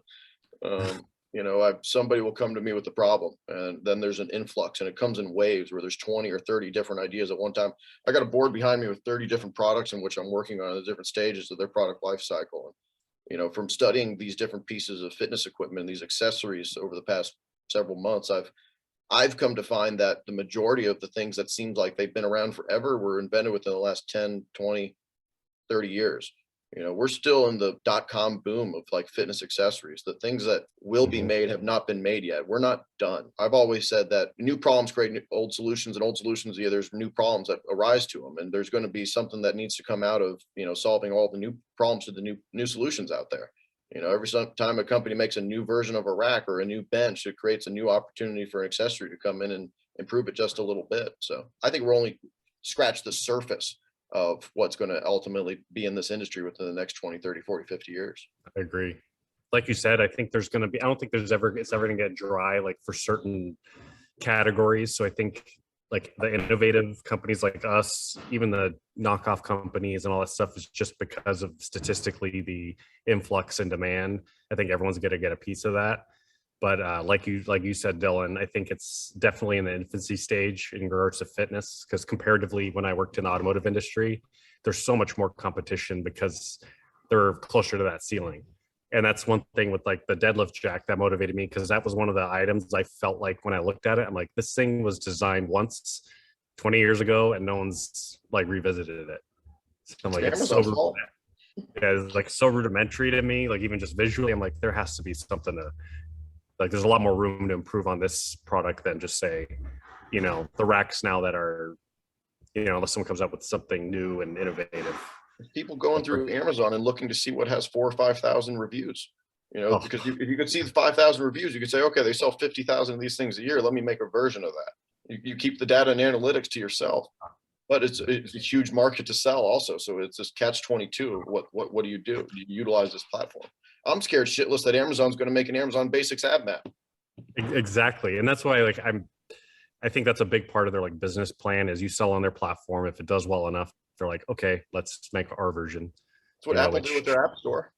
You know, somebody will come to me with the problem, and then there's an influx, and it comes in waves where there's 20 or 30 different ideas at one time. I got a board behind me with 30 different products in which I'm working on the different stages of their product life cycle. And, you know, from studying these different pieces of fitness equipment, these accessories over the past several months, I've come to find that the majority of the things that seems like they've been around forever were invented within the last 10, 20, 30 years. You know, we're still in the .com boom of like fitness accessories. The things that will be made have not been made yet. We're not done. I've always said that new problems create old solutions, and old solutions, yeah, there's new problems that arise to them. And there's going to be something that needs to come out of, you know, solving all the new problems to the new solutions out there. You know, every time a company makes a new version of a rack or a new bench, it creates a new opportunity for an accessory to come in and improve it just a little bit. So I think we're only scratched the surface of what's going to ultimately be in this industry within the next 20, 30, 40, 50 years. I agree. Like you said, I think there's going to be, I don't think it's ever going to get dry, like for certain categories. So I think like the innovative companies like us, even the knockoff companies and all that stuff, is just because of statistically the influx in demand. I think everyone's going to get a piece of that. But like you said, Dylan, I think it's definitely in the infancy stage in regards to fitness, because comparatively, when I worked in the automotive industry, there's so much more competition because they're closer to that ceiling. And that's one thing with like the deadlift jack that motivated me, because that was one of the items I felt like when I looked at it, I'm like, this thing was designed once 20 years ago and no one's like revisited it. So I'm like, it's like so rudimentary to me, like even just visually, I'm like, there has to be something to, like, there's a lot more room to improve on this product than just say, you know, the racks now that are, you know, unless someone comes up with something new and innovative. People going through Amazon and looking to see what has 4,000 or 5,000 reviews. You know, because if you could see the 5,000 reviews, you could say, okay, they sell 50,000 of these things a year. Let me make a version of that. You keep the data and analytics to yourself, but it's a huge market to sell also. So it's this catch 22. What do? You utilize this platform. I'm scared shitless that Amazon's going to make an Amazon Basics AbMat. Exactly. And that's why I think that's a big part of their like business plan is you sell on their platform. If it does well enough, they're like, okay, let's make our version. That's what Apple did with their App Store.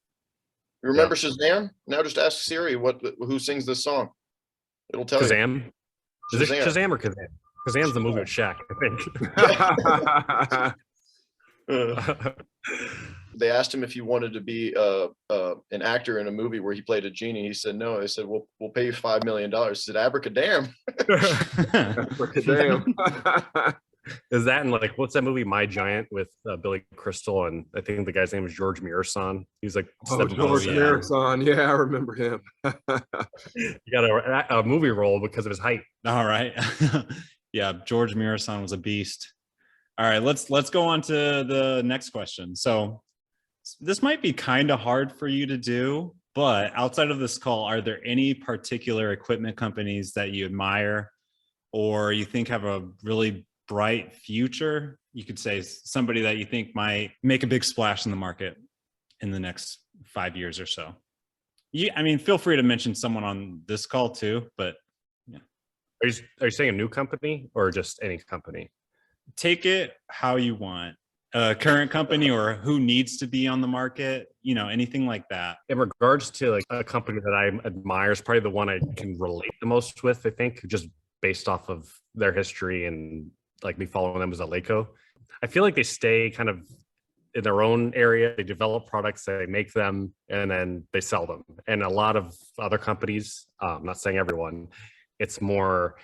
You remember Shazam? Now just ask Siri who sings this song. It'll tell Shazam? you. Is it Shazam or Kazam? Kazam's the movie with Shaq, I think. They asked him if he wanted to be an actor in a movie where he played a genie. He said no. They said, we'll pay you $5 million. He said, abracadam. Abracadam. Is that in like what's that movie My Giant with Billy Crystal and I think the guy's name is George Mirasan. He's like George Mirasan. Yeah, I remember him. He got a movie role because of his height. All right. Yeah, George Mirasan was a beast. All right, let's go on to the next question. So this might be kind of hard for you to do, but outside of this call, are there any particular equipment companies that you admire or you think have a really bright future? You could say somebody that you think might make a big splash in the market in the next 5 years or so. I mean, feel free to mention someone on this call too, but yeah. Are you saying a new company or just any company? Take it how you want. A current company or who needs to be on the market, anything like that. In regards to like a company that I admire is probably the one I can relate the most with, I think, just based off of their history and like me following them as a LACO. I feel like they stay kind of in their own area. They develop products, they make them, and then they sell them. And a lot of other companies, I'm not saying everyone, it's more,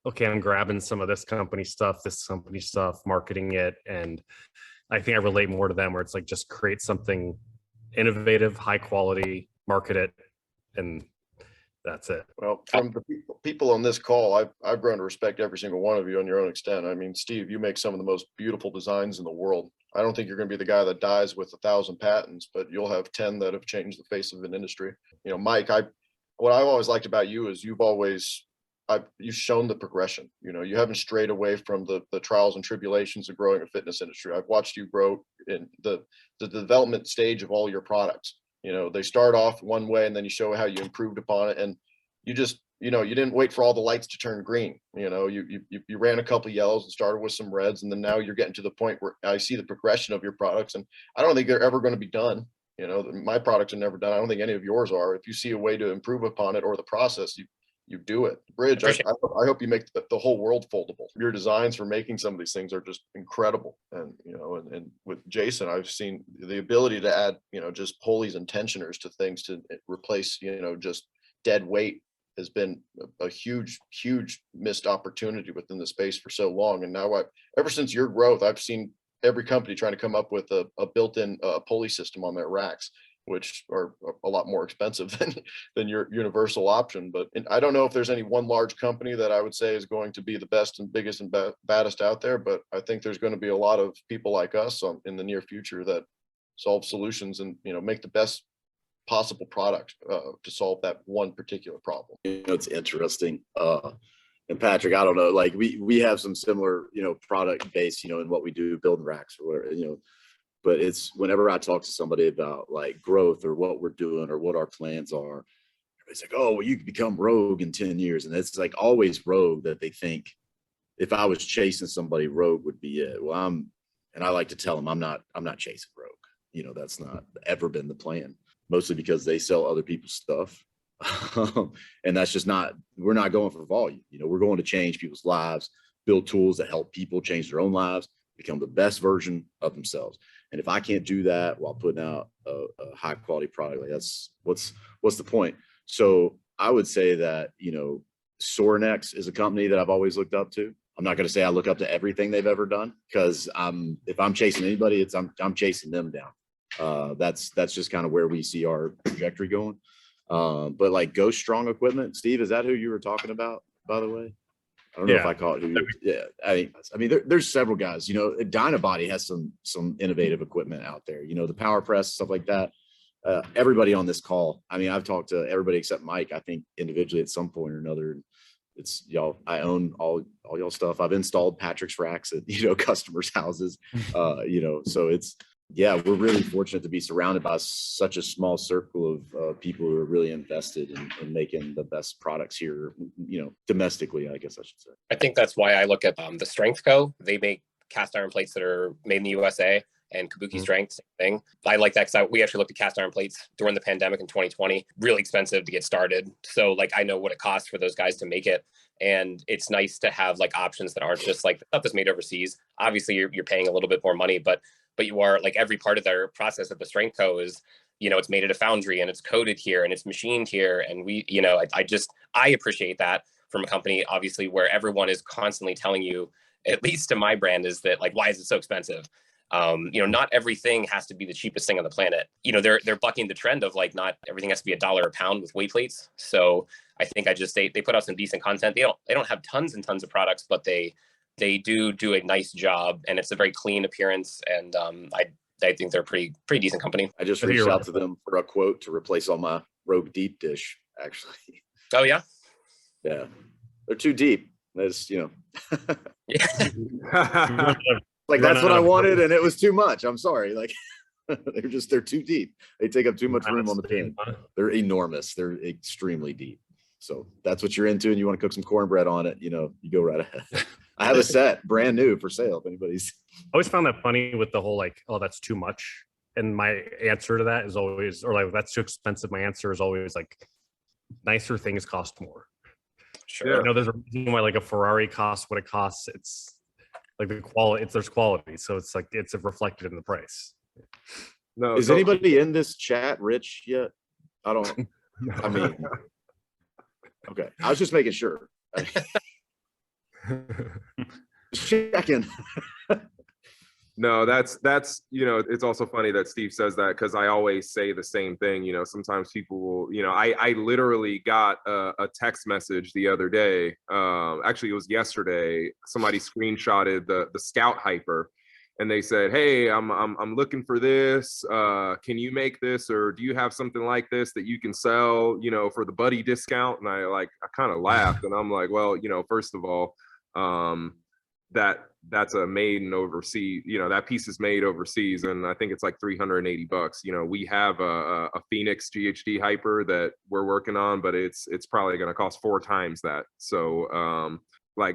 okay, I'm grabbing some of this company stuff, marketing it. And I think I relate more to them where it's like, just create something innovative, high quality, market it, and that's it. Well, from the people on this call, I've grown to respect every single one of you on your own extent. I mean, Steve, you make some of the most beautiful designs in the world. I don't think you're going to be the guy that dies with 1,000 patents, but you'll have 10 that have changed the face of an industry. Mike, what I've always liked about you is you've shown the progression. You haven't strayed away from the trials and tribulations of growing a fitness industry. I've watched you grow in the development stage of all your products. They start off one way and then you show how you improved upon it. And you just, you didn't wait for all the lights to turn green. You ran a couple of yellows and started with some reds. And then now you're getting to the point where I see the progression of your products. And I don't think they're ever going to be done. My products are never done. I don't think any of yours are. If you see a way to improve upon it or the process, you do it. Bridge, I hope you make the whole world foldable. Your designs for making some of these things are just incredible. And, and with Jason, I've seen the ability to add, just pulleys and tensioners to things to replace, just dead weight has been a huge, huge missed opportunity within the space for so long. And now ever since your growth, I've seen every company trying to come up with a built-in pulley system on their racks, which are a lot more expensive than your universal option. But I don't know if there's any one large company that I would say is going to be the best and biggest and baddest out there. But I think there's going to be a lot of people like us in the near future that solve solutions and, make the best possible product to solve that one particular problem. It's interesting. And Patryk, I don't know, like we have some similar, product base, in what we do, building racks or whatever, but it's whenever I talk to somebody about like growth or what we're doing or what our plans are, everybody's like, oh, well, you could become rogue in 10 years. And it's like always rogue that they think if I was chasing somebody, rogue would be it. Well, and I like to tell them I'm not chasing rogue. That's not ever been the plan, mostly because they sell other people's stuff. And that's just we're not going for volume. We're going to change people's lives, build tools that help people change their own lives, become the best version of themselves. And if I can't do that while putting out a high quality product, like that's what's the point? So I would say that, Sorinex is a company that I've always looked up to. I'm not going to say I look up to everything they've ever done because if I'm chasing anybody, I'm chasing them down. That's just kind of where we see our trajectory going. But like Ghost Strong Equipment, Steve, is that who you were talking about, by the way? I don't know if I caught who. Yeah, I mean, there's several guys. Dynabody has some innovative equipment out there. The power press, stuff like that. everybody on this call. I mean, I've talked to everybody except Mike, I think individually at some point or another. It's y'all, I own all y'all stuff. I've installed Patryk's racks at, customers' houses, so it's, yeah, we're really fortunate to be surrounded by such a small circle of people who are really invested in making the best products here, domestically, I guess I should say. I think that's why I look at the Strength Co. They make cast iron plates that are made in the USA, and Kabuki Strength, same thing. I like that because we actually looked at cast iron plates during the pandemic in 2020, really expensive to get started. So like, I know what it costs for those guys to make it. And it's nice to have like options that aren't just like the stuff that's made overseas. Obviously you're paying a little bit more money, but you are like, every part of their process at the Strength Co. is, it's made at a foundry and it's coated here and it's machined here. And we, I appreciate that from a company, obviously, where everyone is constantly telling you, at least to my brand, is that like, why is it so expensive? Not everything has to be the cheapest thing on the planet. They're bucking the trend of like, not everything has to be $1 a pound with weight plates. So I think they put out some decent content. They don't have tons and tons of products, but they do a nice job, and it's a very clean appearance. And I think they're a pretty decent company. I just reached out to them for a quote to replace all my Rogue deep dish, actually. Oh yeah. Yeah, they're too deep. That's Yeah. like that's what I wanted, and it was too much. I'm sorry. Like they're too deep. They take up too much room on the pan. They're enormous. They're extremely deep. So that's what you're into, and you want to cook some cornbread on it. You go right ahead. I have a set brand new for sale. If anybody's. I always found that funny with the whole like, oh, that's too much. And my answer to that is always, or like, that's too expensive. My answer is always like, nicer things cost more. Sure. There's a reason why like a Ferrari costs what it costs. It's like the quality. There's quality, so it's like it's reflected in the price. No, Is anybody in this chat rich yet? I don't. I mean, okay. I was just making sure. Just checking. No, that's it's also funny that Steve says that, because I always say the same thing. Sometimes people will, I literally got a text message the other day. Actually, it was yesterday. Somebody screenshotted the Scout Hyper, and they said, "Hey, I'm looking for this. Can you make this, or do you have something like this that you can sell, for the buddy discount?" And I kind of laughed, and I'm like, well, first of all, that's a made in overseas, that piece is made overseas, and I think it's like $380. We have a Phoenix GHD Hyper that we're working on, but it's probably going to cost 4 times that. So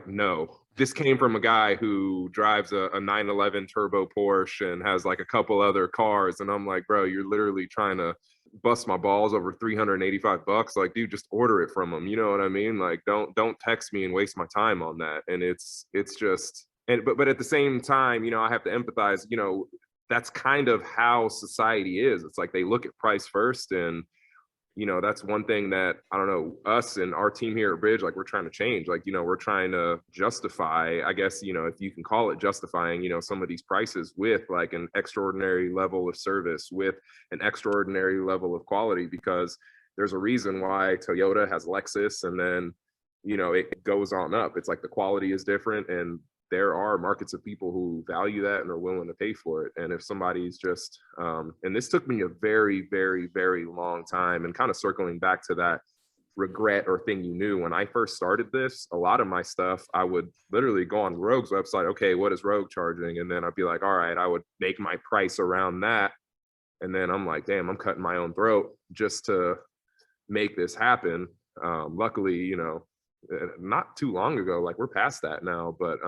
no, this came from a guy who drives a 911 turbo Porsche and has like a couple other cars, and I'm like, bro, you're literally trying to bust my balls over $385. Like, dude, just order it from them. You know what I mean? Like, don't text me and waste my time on that. And it's just, but at the same time, I have to empathize, that's kind of how society is. It's like they look at price first, and that's one thing that, I don't know, us and our team here at Bridge, like, we're trying to change. Like, we're trying to justify, I guess, if you can call it justifying, some of these prices with like an extraordinary level of service, with an extraordinary level of quality, because there's a reason why Toyota has Lexus, and then, it goes on up. It's like the quality is different, and there are markets of people who value that and are willing to pay for it. And if somebody's just, and this took me a very, very, very long time, and kind of circling back to that regret or thing you knew, when I first started this, a lot of my stuff, I would literally go on Rogue's website. Okay, what is Rogue charging? And then I'd be like, all right, I would make my price around that. And then I'm like, damn, I'm cutting my own throat just to make this happen. Luckily, not too long ago, like, we're past that now, but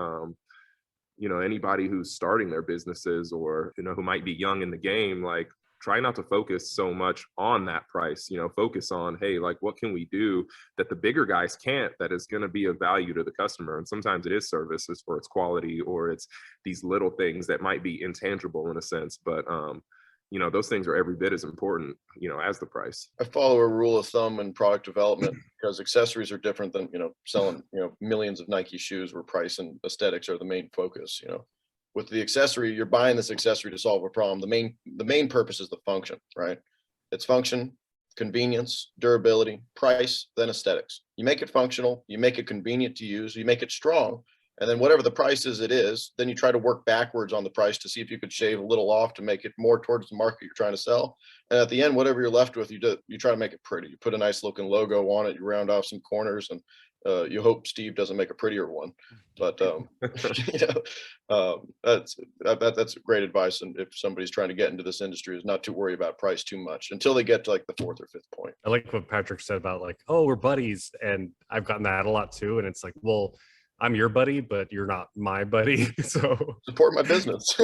anybody who's starting their businesses, or who might be young in the game, like, try not to focus so much on that price. Focus on, hey, like, what can we do that the bigger guys can't, that is going to be of value to the customer? And sometimes it is services, or it's quality, or it's these little things that might be intangible in a sense, but those things are every bit as important, as the price. I follow a rule of thumb in product development, because accessories are different than, selling, millions of Nike shoes, where price and aesthetics are the main focus. With the accessory, you're buying this accessory to solve a problem. The main purpose is the function, right? It's function, convenience, durability, price, then aesthetics. You make it functional, you make it convenient to use, you make it strong, And then whatever the price is, it is, then you try to work backwards on the price to see if you could shave a little off to make it more towards the market you're trying to sell. And at the end, whatever you're left with, you try to make it pretty. You put a nice looking logo on it, you round off some corners, and you hope Steve doesn't make a prettier one. But that's great advice. And if somebody's trying to get into this industry, is not to worry about price too much until they get to like the 4th or 5th point. I like what Patryk said about like, oh, we're buddies. And I've gotten that a lot too. And it's like, well, I'm your buddy, but you're not my buddy. So support my business.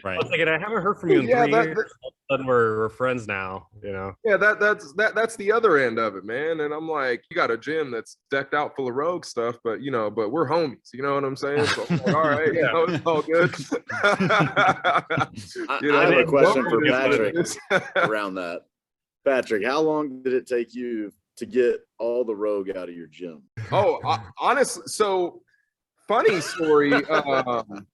Right. I was thinking, I haven't heard from you in 3 years. All of a sudden we're friends now, you know? Yeah, that's the other end of it, man. And I'm like, you got a gym that's decked out full of rogue stuff, but but we're homies. You know what I'm saying? So I'm like, all right, it's all good. I have a question for Patryk around that. Patryk, how long did it take you to get all the rogue out of your gym? Honestly, so funny story.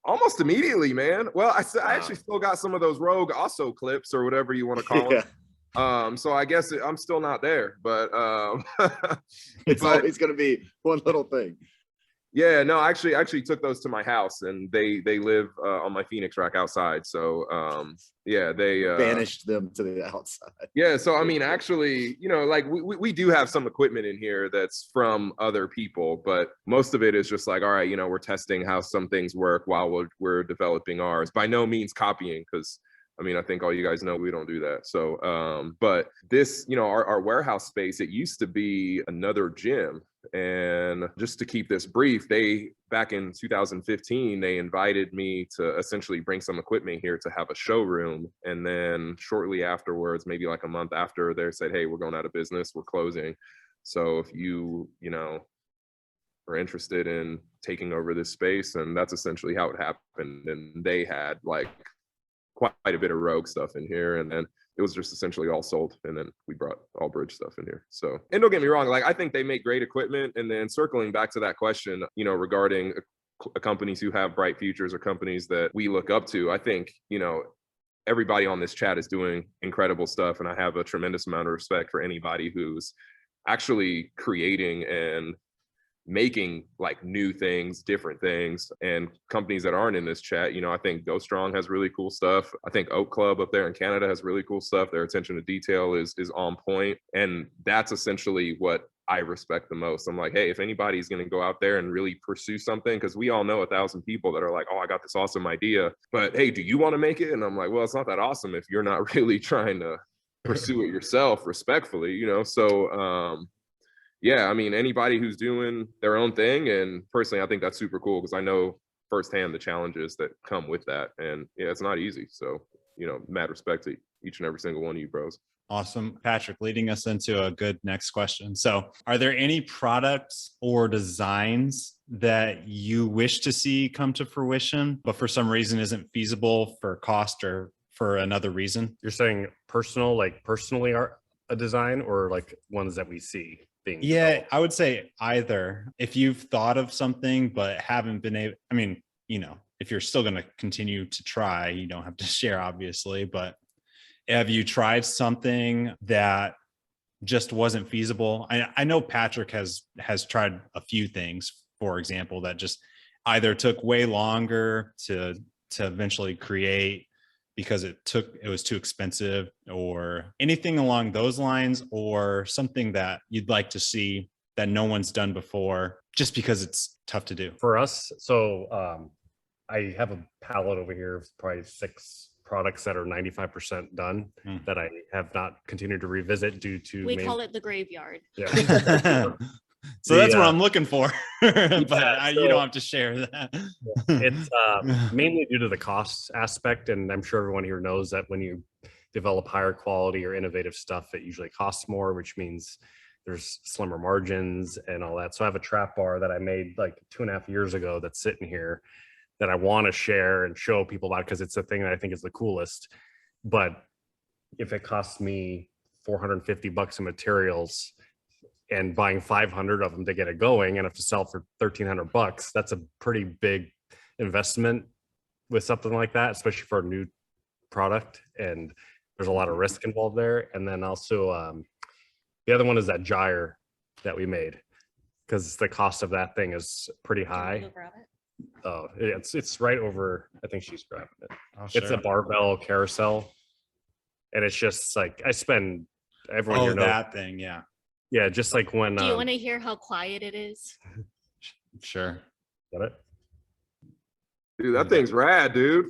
Almost immediately, man. Well, I actually still got some of those rogue also clips or whatever you want to call them. So I guess I'm still not there, but it's always going to be one little thing. Yeah, no, I actually took those to my house, and they live on my Phoenix rack outside. So they banished them to the outside. Yeah, so I mean, actually, like we do have some equipment in here that's from other people, but most of it is just like, all right, we're testing how some things work while we're developing ours. By no means copying, because I mean, I think all you guys know we don't do that. So, but this, our warehouse space, it used to be another gym. And just to keep this brief, back in 2015, they invited me to essentially bring some equipment here to have a showroom. And then shortly afterwards, maybe like a month after, they said, hey, we're going out of business, we're closing. So if you are interested in taking over this space, and that's essentially how it happened. And they had like quite a bit of rogue stuff in here, and then it was just essentially all sold, and then we brought all Bridge stuff in here. So, and don't get me wrong, like I think they make great equipment. And then circling back to that question, regarding companies who have bright futures or companies that we look up to, I think everybody on this chat is doing incredible stuff, and I have a tremendous amount of respect for anybody who's actually creating and making like new things, different things. And companies that aren't in this chat, I think Go Strong has really cool stuff. I think Oak Club up there in Canada has really cool stuff. Their attention to detail is on point. And that's essentially what I respect the most. I'm like, hey, if anybody's going to go out there and really pursue something, because we all know 1,000 people that are like, oh, I got this awesome idea, but hey, do you want to make it? And I'm like, well, it's not that awesome if you're not really trying to pursue it yourself respectfully, So yeah, I mean, anybody who's doing their own thing, and personally, I think that's super cool because I know firsthand the challenges that come with that. And yeah, it's not easy. So, mad respect to each and every single one of you bros. Awesome. Patryk, leading us into a good next question. So are there any products or designs that you wish to see come to fruition, but for some reason isn't feasible for cost or for another reason? You're saying personally are a design, or like ones that we see? Yeah, developed? I would say either. If you've thought of something but haven't been able, I mean, if you're still going to continue to try, you don't have to share, obviously, but have you tried something that just wasn't feasible? I know Patryk has tried a few things, for example, that just either took way longer to eventually create because it was too expensive, or anything along those lines, or something that you'd like to see that no one's done before just because it's tough to do. For us, so I have a palette over here of probably 6 products that are 95% done that I have not continued to revisit due to we call it the graveyard. Yeah. So that's what I'm looking for, but you don't have to share that. It's mainly due to the cost aspect, and I'm sure everyone here knows that when you develop higher quality or innovative stuff, it usually costs more, which means there's slimmer margins and all that. So I have a trap bar that I made like 2.5 years ago that's sitting here that I want to share and show people about because it's the thing that I think is the coolest. But if it costs me $450 in materials and buying 500 of them to get it going, and have to sell for $1,300, that's a pretty big investment with something like that, especially for a new product. And there's a lot of risk involved there. And then also the other one is that gyre that we made, because the cost of that thing is pretty high. Oh, it's right over. I think she's grabbing it. Oh, It's a sure. barbell carousel, and it's just like I spend everyone Oh, here knows. that thing. Yeah, Yeah, just like when. Do you want to hear how quiet it is? sure. Got it? Dude, that thing's rad, dude.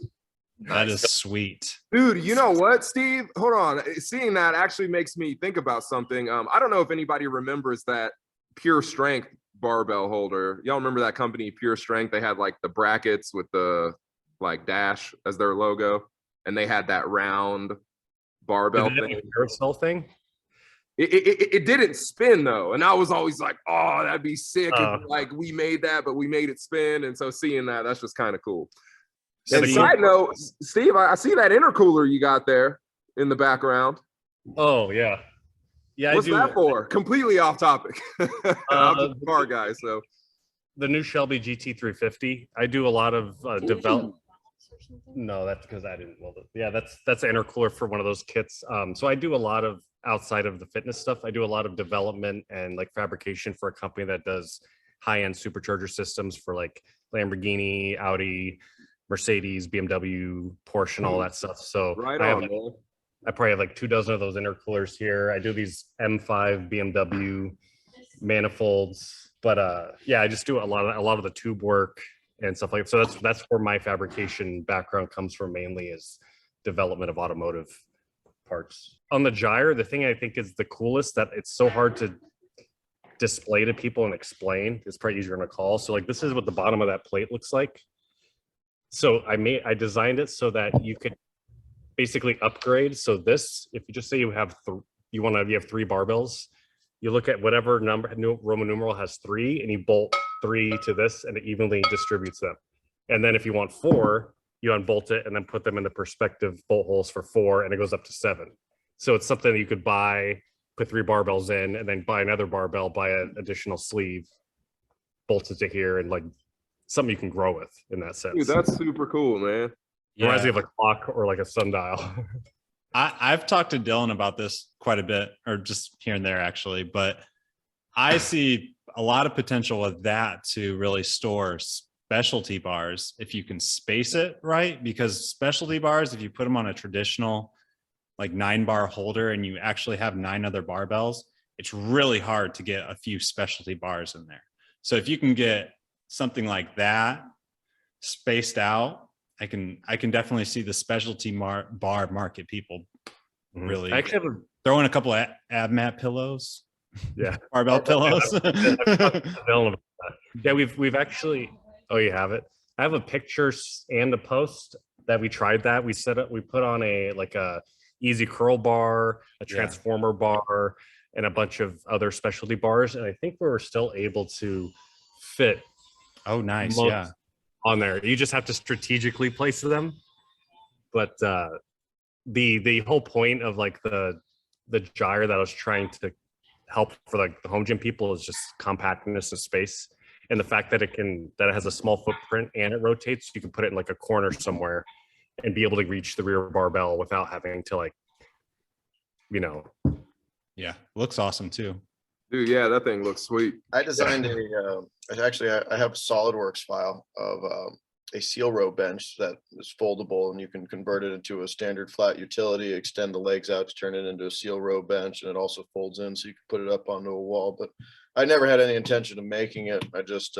That is sweet. Dude, you know what, Steve? Hold on. Seeing that actually makes me think about something. I don't know if anybody remembers that Pure Strength barbell holder. Y'all remember that company, Pure Strength? They had like the brackets with the like dash as their logo, and they had that round barbell Did it have thing. a carousel thing? It didn't spin though, and I was always like, "Oh, that'd be sick if like we made that, but we made it spin." And so seeing that, that's just kind of cool. So And the- side note, Steve, I see that intercooler you got there in the background. Oh yeah, yeah. What's I do. that for? Completely off topic. I'm just a car guy, so The new Shelby GT350. I do a lot of develop. No, that's because I didn't weld it. Yeah, that's an intercooler for one of those kits. So I do a lot of outside of the fitness stuff. I do a lot of development and like fabrication for a company that does high-end supercharger systems for like Lamborghini, Audi, Mercedes, BMW, Porsche, and all that stuff. So right I have on, like, man. I probably have like 24 of those intercoolers here. I do these M5 BMW manifolds, but yeah, I just do a lot of the tube work and stuff like that. So that's where my fabrication background comes from, mainly is development of automotive parts. On the gyre, the thing I think is the coolest, that it's so hard to display to people and explain. It's probably easier on a call. So like this is what the bottom of that plate looks like. So I designed it so that you could basically upgrade. So this, if you just say you have you have 3 barbells, you look at whatever number Roman numeral has 3, and you bolt 3 to this, and it evenly distributes them. And then if you want 4, you unbolt it and then put them in the perspective bolt holes for 4, and it goes up to 7. So it's something that you could buy, put 3 barbells in, and then buy another barbell, buy an additional sleeve, bolt it to here, and like something you can grow with in that sense. Dude, that's super cool, man. Reminds me of a clock or like a sundial. I've talked to Dylan about this quite a bit, or just here and there actually, but I see a lot of potential with that to really store specialty bars if you can space it right, because specialty bars, if you put them on a traditional like 9-bar holder and you actually have 9 other barbells, it's really hard to get a few specialty bars in there. So if you can get something like that spaced out, I can definitely see the specialty bar market people really I actually have throw in a couple of AbMat pillows. Yeah. Barbell pillows. Yeah, we've actually. Oh, you have it. I have a picture and a post that we tried that. We put on a easy curl bar, a transformer bar, and a bunch of other specialty bars, and I think we were still able to fit. Oh, nice. most Yeah. on there. You just have to strategically place them. But the whole point of like the gyre that I was trying to help for like the home gym people is just compactness of space, and the fact that it has a small footprint and it rotates. You can put it in like a corner somewhere and be able to reach the rear barbell without having to Yeah. Looks awesome too. Dude, yeah, that thing looks sweet. I designed I have a SolidWorks file of a seal row bench that is foldable, and you can convert it into a standard flat utility, extend the legs out to turn it into a seal row bench, and it also folds in so you can put it up onto a wall. But I never had any intention of making it. I just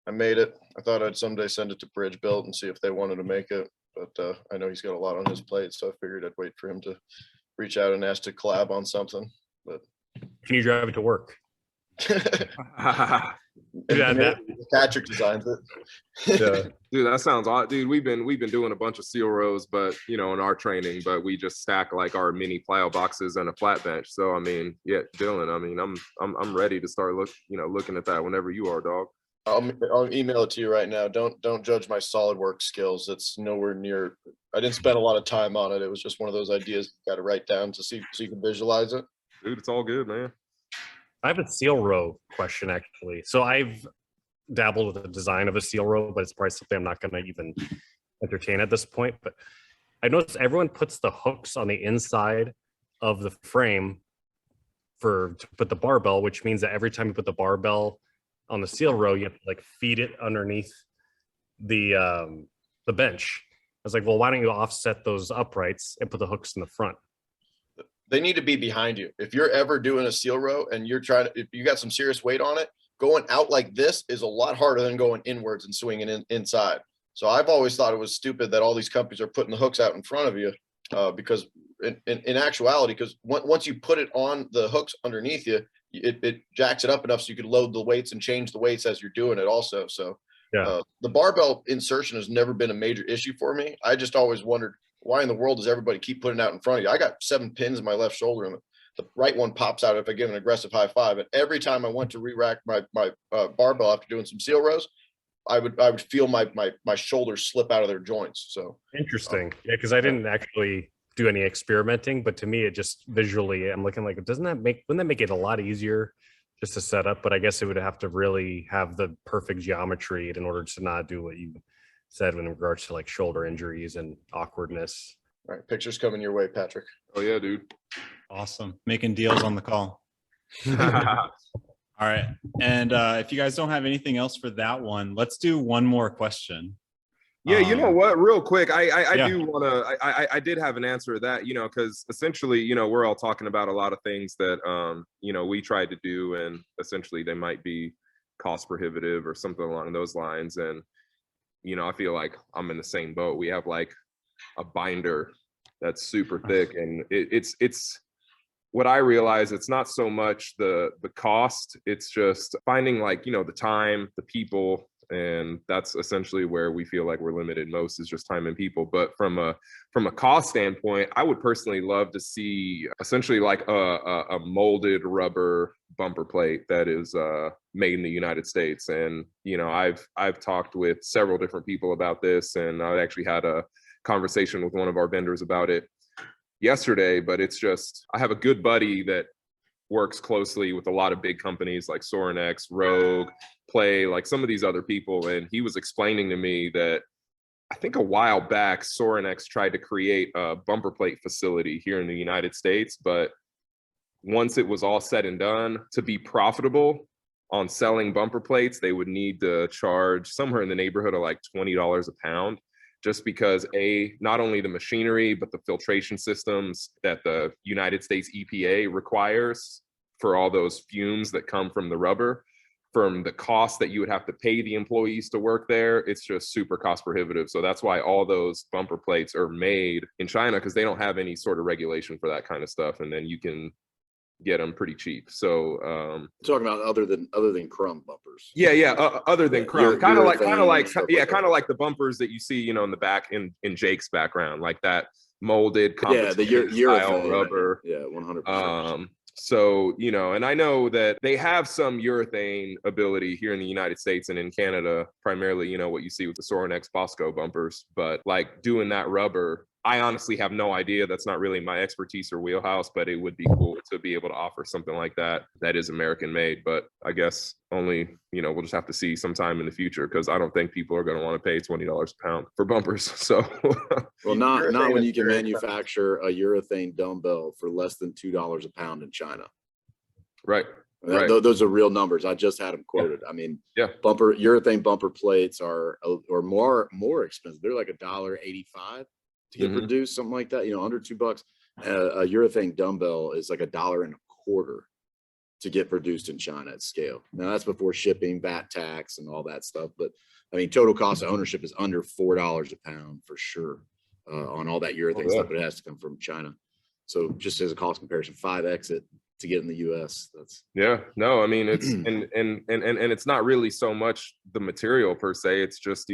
I made it. I thought I'd someday send it to Bridge Built and see if they wanted to make it, but I know he's got a lot on his plate, so I figured I'd wait for him to reach out and ask to collab on something. But can you drive it to work? and Patryk designs it. Dude, that sounds odd. Dude, we've been doing a bunch of seal rows, but in our training, but we just stack like our mini plow boxes and a flat bench. So I mean, yeah, Dylan, I mean, I'm ready to start looking at that whenever you are, dog. I'll email it to you right now. Don't judge my SolidWorks skills. It's nowhere near. I didn't spend a lot of time on it. It was just one of those ideas you got to write down to see so you can visualize it. Dude, it's all good, man. I have a seal row question actually. So I've dabbled with the design of a seal row, but it's probably something I'm not going to even entertain at this point. But I noticed everyone puts the hooks on the inside of the frame to put the barbell, which means that every time you put the barbell on the seal row, you have to like feed it underneath the bench. I was like, well, why don't you offset those uprights and put the hooks in the front? They need to be behind you. If you're ever doing a seal row and you're trying to, if you got some serious weight on it, going out like this is a lot harder than going inwards and swinging inside. So I've always thought it was stupid that all these companies are putting the hooks out in front of you, because in actuality, because once you put it on the hooks underneath you, it jacks it up enough so you can load the weights and change the weights as you're doing it also. So Yeah. the barbell insertion has never been a major issue for me. I just always wondered, why in the world does everybody keep putting it out in front of you? I got 7 pins in my left shoulder, and the right one pops out if I give an aggressive high five. And every time I went to re-rack my barbell after doing some seal rows, I would feel my shoulders slip out of their joints. So Interesting. Yeah, because I didn't actually do any experimenting, but to me, it just visually, I'm looking like, wouldn't that make it a lot easier just to set up? But I guess it would have to really have the perfect geometry in order to not do what you said in regards to like shoulder injuries and awkwardness. all right, pictures coming your way, Patryk. Oh yeah, dude. Awesome. Making deals on the call. All right. And if you guys don't have anything else for that one, let's do one more question. Yeah, you know what? Real quick, I Yeah. do want to. I did have an answer to that, because essentially, we're all talking about a lot of things that we tried to do, and essentially they might be cost prohibitive or something along those lines. And I feel like I'm in the same boat. We have like a binder that's super thick, and it's what I realize. It's not so much the cost; it's just finding like the time, the people. And that's essentially where we feel like we're limited most, is just time and people. But from a cost standpoint, I would personally love to see essentially like a molded rubber bumper plate that is made in the United States. And I've talked with several different people about this, and I actually had a conversation with one of our vendors about it yesterday. But it's just, I have a good buddy that works closely with a lot of big companies like Sorinex, Rogue, Play, like some of these other people. And he was explaining to me that I think a while back, Sorinex tried to create a bumper plate facility here in the United States. But once it was all said and done, to be profitable on selling bumper plates, they would need to charge somewhere in the neighborhood of like $20 a pound, just because not only the machinery, but the filtration systems that the United States EPA requires for all those fumes that come from the rubber, from the cost that you would have to pay the employees to work there, it's just super cost prohibitive. So that's why all those bumper plates are made in China, because they don't have any sort of regulation for that kind of stuff. And then you can get them pretty cheap. So Talking about other than chrome bumpers. Other than chrome, kind of like the bumpers that you see in the back in Jake's background, like that molded the urethane rubber. Yeah, 100%. So and I know that they have some urethane ability here in the United States and in Canada, primarily what you see with the Sorinex Bosco bumpers. But like doing that rubber, I honestly have no idea. That's not really my expertise or wheelhouse, but it would be cool to be able to offer something like that is American made. But I guess only, we'll just have to see sometime in the future, because I don't think people are going to want to pay $20 a pound for bumpers. So well, not when you can manufacture a urethane dumbbell for less than $2 a pound in China. Right. Those are real numbers. I just had them quoted. I mean, urethane bumper plates are more expensive. They're like $1.85 to get produced, something like that, under $2. A urethane dumbbell is like $1.25 to get produced in China at scale. Now that's before shipping, VAT tax, and all that stuff. But I mean, total cost of ownership is under $4 a pound for sure on all that urethane stuff, but it has to come from China. So just as a cost comparison, 5x it to get in the US. That's I mean, it's and it's not really so much the material per se. It's just,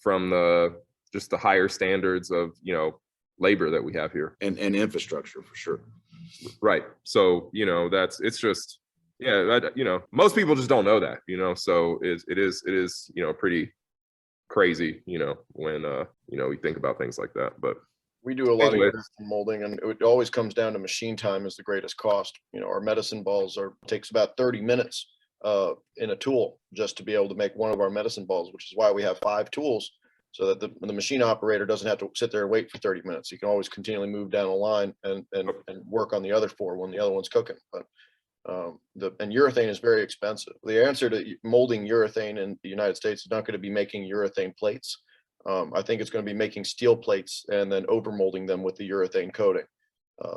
from the higher standards of, labor that we have here and infrastructure for sure. Right. So, it's just, most people just don't know that, so it is, pretty crazy, when, we think about things like that. But we do a lot of molding, and it always comes down to machine time is the greatest cost. Our medicine balls takes about 30 minutes in a tool just to be able to make one of our medicine balls, which is why we have 5 tools, so that the machine operator doesn't have to sit there and wait for 30 minutes. You can always continually move down the line and work on the other 4 when the other one's cooking. But And urethane is very expensive. The answer to molding urethane in the United States is not going to be making urethane plates. I think it's going to be making steel plates and then over molding them with the urethane coating.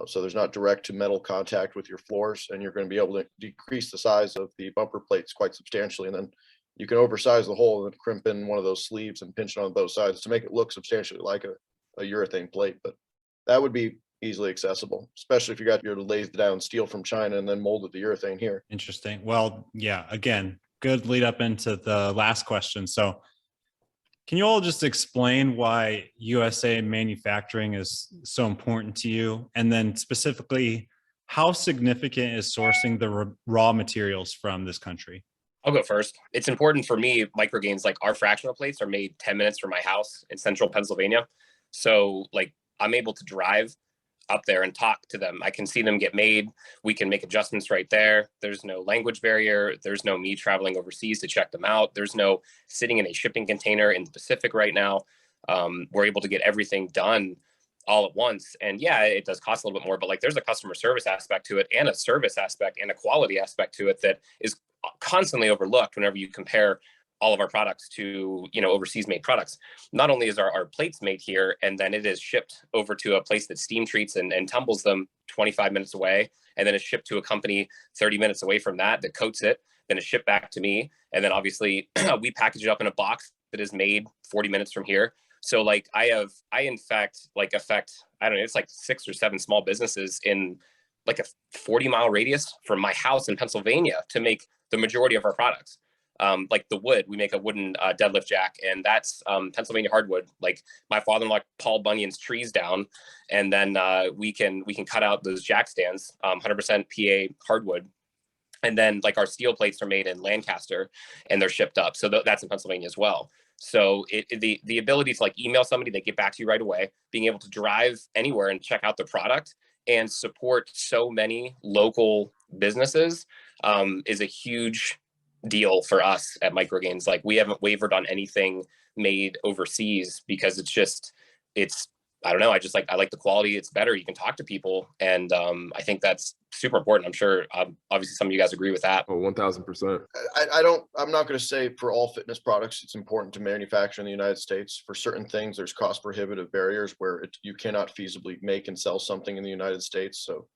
So there's not direct to metal contact with your floors, and you're going to be able to decrease the size of the bumper plates quite substantially. And then you can oversize the hole and crimp in one of those sleeves and pinch it on both sides to make it look substantially like a urethane plate. But that would be easily accessible, especially if you got your laid down steel from China and then molded the urethane here. Interesting. Well, yeah, again, good lead up into the last question. So can you all just explain why USA manufacturing is so important to you? And then specifically, how significant is sourcing the raw materials from this country? I'll go first. It's important for me, micro Gainz, like our fractional plates are made 10 minutes from my house in central Pennsylvania. So like I'm able to drive up there and talk to them. I can see them get made. We can make adjustments right there. There's no language barrier. There's no me traveling overseas to check them out. There's no sitting in a shipping container in the Pacific right now. We're able to get everything done all at once. And yeah, it does cost a little bit more, but like there's a customer service aspect to it and a service aspect and a quality aspect to it that is constantly overlooked whenever you compare all of our products to, overseas made products. Not only is our plates made here, and then it is shipped over to a place that steam treats and tumbles them 25 minutes away. And then it's shipped to a company 30 minutes away from that coats it. Then it's shipped back to me. And then obviously we package it up in a box that is made 40 minutes from here. So like I affect, I don't know, it's like 6 or 7 small businesses in like a 40-mile radius from my house in Pennsylvania to make the majority of our products. Like the wood, we make a wooden deadlift jack, and that's Pennsylvania hardwood. Like my father-in-law Paul Bunyan's trees down, and then we can cut out those jack stands, 100% PA hardwood, and then like our steel plates are made in Lancaster, and they're shipped up. So that's in Pennsylvania as well. So the ability to like email somebody, they get back to you right away, being able to drive anywhere and check out the product and support so many local businesses is a huge deal for us at Micro Gainz. Like we haven't wavered on anything made overseas because I don't know. I like the quality. It's better. You can talk to people. And I think that's super important. I'm sure obviously some of you guys agree with that. Oh, 1000%. I'm not going to say for all fitness products, it's important to manufacture in the United States. For certain things, there's cost prohibitive barriers where you cannot feasibly make and sell something in the United States. So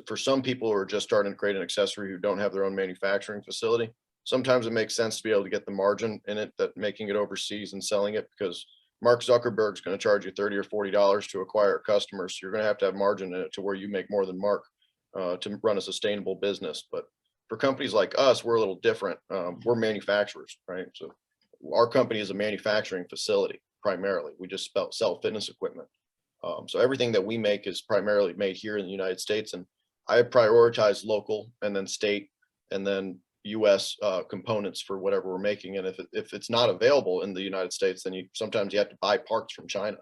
for some people who are just starting to create an accessory who don't have their own manufacturing facility, sometimes it makes sense to be able to get the margin in it that making it overseas and selling it, because Mark Zuckerberg's going to charge you $30 or $40 to acquire customers. So you're going to have margin in it to where you make more than Mark to run a sustainable business. But for companies like us, we're a little different. We're manufacturers, right? So our company is a manufacturing facility primarily. We just sell fitness equipment. So everything that we make is primarily made here in the United States, and I prioritize local and then state and then U.S. Components for whatever we're making. And if it's not available in the United States, then sometimes you have to buy parts from China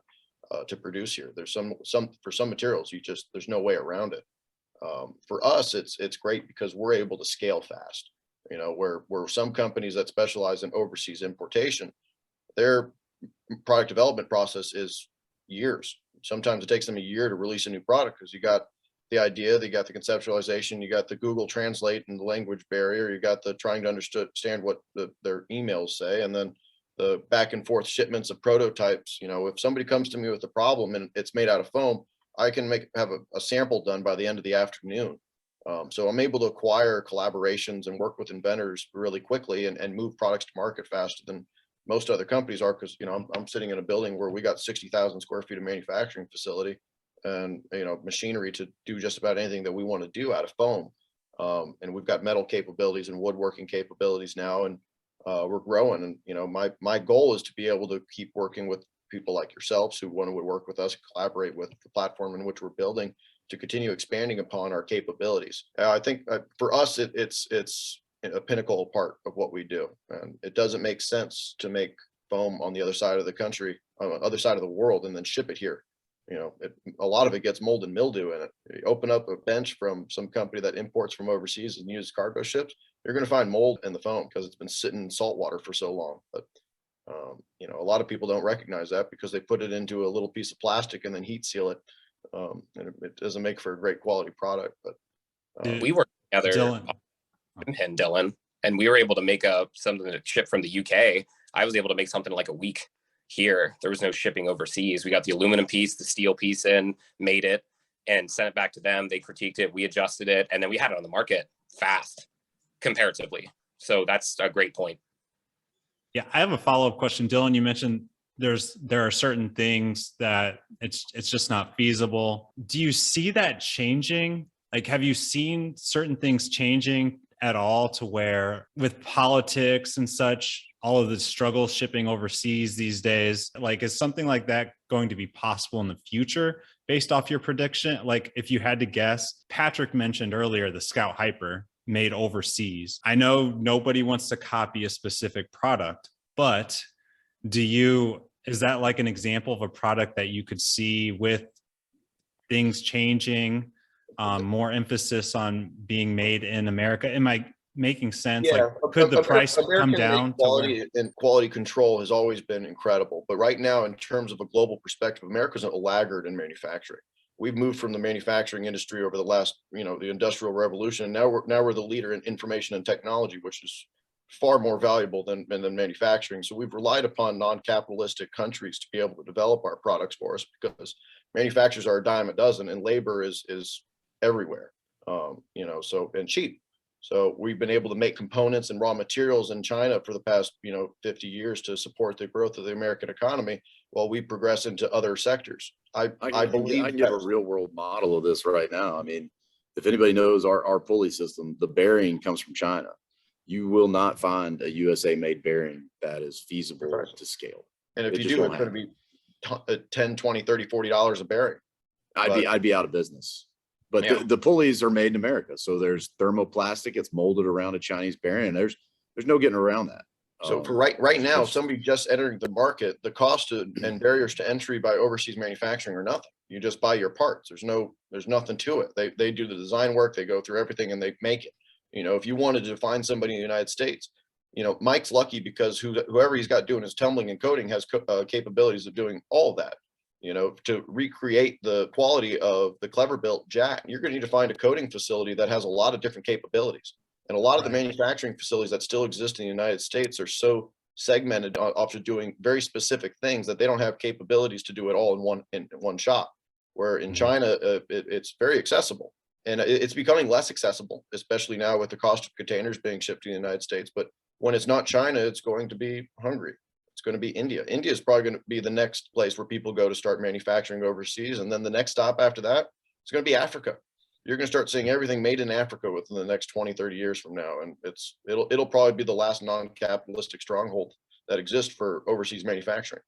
to produce here. There's some for some materials there's no way around it. For us, it's great because we're able to scale fast. Where some companies that specialize in overseas importation, their product development process is years. Sometimes it takes them a year to release a new product because you got the idea, they got the conceptualization, you got the Google Translate and the language barrier, you got the trying to understand what their emails say, and then the back and forth shipments of prototypes. If somebody comes to me with a problem and it's made out of foam, I can have a sample done by the end of the afternoon. So I'm able to acquire collaborations and work with inventors really quickly and move products to market faster than most other companies are, because I'm sitting in a building where we got 60,000 square feet of manufacturing facility and machinery to do just about anything that we want to do out of foam. And we've got metal capabilities and woodworking capabilities now, and we're growing. And my goal is to be able to keep working with people like yourselves who want to work with us, collaborate with the platform in which we're building, to continue expanding upon our capabilities. I think for us, it's a pinnacle part of what we do, and it doesn't make sense to make foam on the other side of the country, on the other side of the world, and then ship it here. A lot of it gets mold and mildew in it. You open up a bench from some company that imports from overseas and uses cargo ships, you're going to find mold in the foam because it's been sitting in salt water for so long. But a lot of people don't recognize that because they put it into a little piece of plastic and then heat seal it, and it doesn't make for a great quality product. But we work together Dylan. and Dylan, and we were able to make something that shipped from the UK. I was able to make something like a week here. There was no shipping overseas. We got the aluminum piece, the steel piece in, made it, and sent it back to them. They critiqued it, we adjusted it, and then we had it on the market fast, comparatively. So that's a great point. Yeah, I have a follow-up question. Dylan, you mentioned there are certain things that it's just not feasible. Do you see that changing? Like, have you seen certain things changing at all to where with politics and such, all of the struggle shipping overseas these days, like is something like that going to be possible in the future based off your prediction? Like if you had to guess, Patryk mentioned earlier the Scout Hyper made overseas. I know nobody wants to copy a specific product, but is that like an example of a product that you could see with things changing, more emphasis on being made in America? Am I making sense? Yeah, like, could the price come American-made down? Quality and quality control has always been incredible, but right now, in terms of a global perspective, America's a laggard in manufacturing. We've moved from the manufacturing industry over the last, the Industrial Revolution, and now we're the leader in information and technology, which is far more valuable than manufacturing. So we've relied upon non-capitalistic countries to be able to develop our products for us, because manufacturers are a dime a dozen and labor is everywhere, and cheap. So we've been able to make components and raw materials in China for the past, 50 years to support the growth of the American economy while we progress into other sectors. I believe I give a real world model of this right now. I mean, if anybody knows our pulley system, the bearing comes from China. You will not find a USA made bearing that is feasible to scale. And if you do, it's going to be 10, 20, 30, $40 a bearing. I'd be out of business. But Yeah. the pulleys are made in America. So there's thermoplastic, it's molded around a Chinese bearing, and there's no getting around that. So for right now, somebody just entering the market, the cost and barriers to entry by overseas manufacturing are nothing. You just buy your parts. There's nothing to it. They do the design work, they go through everything, and they make it. If you wanted to find somebody in the United States, Mike's lucky because whoever he's got doing his tumbling and coating has capabilities of doing all of that. To recreate the quality of the Kleva built jack, you're going to need to find a coating facility that has a lot of different capabilities. And a lot of the manufacturing facilities that still exist in the United States are so segmented off of doing very specific things that they don't have capabilities to do it all in one shop. Where in China, it's very accessible. And it's becoming less accessible, especially now with the cost of containers being shipped to the United States. But when it's not China, it's going to be Hungary. It's going to be India. India is probably going to be the next place where people go to start manufacturing overseas. And then the next stop after that, it's going to be Africa. You're going to start seeing everything made in Africa within the next 20, 30 years from now. And it'll probably be the last non-capitalistic stronghold that exists for overseas manufacturing.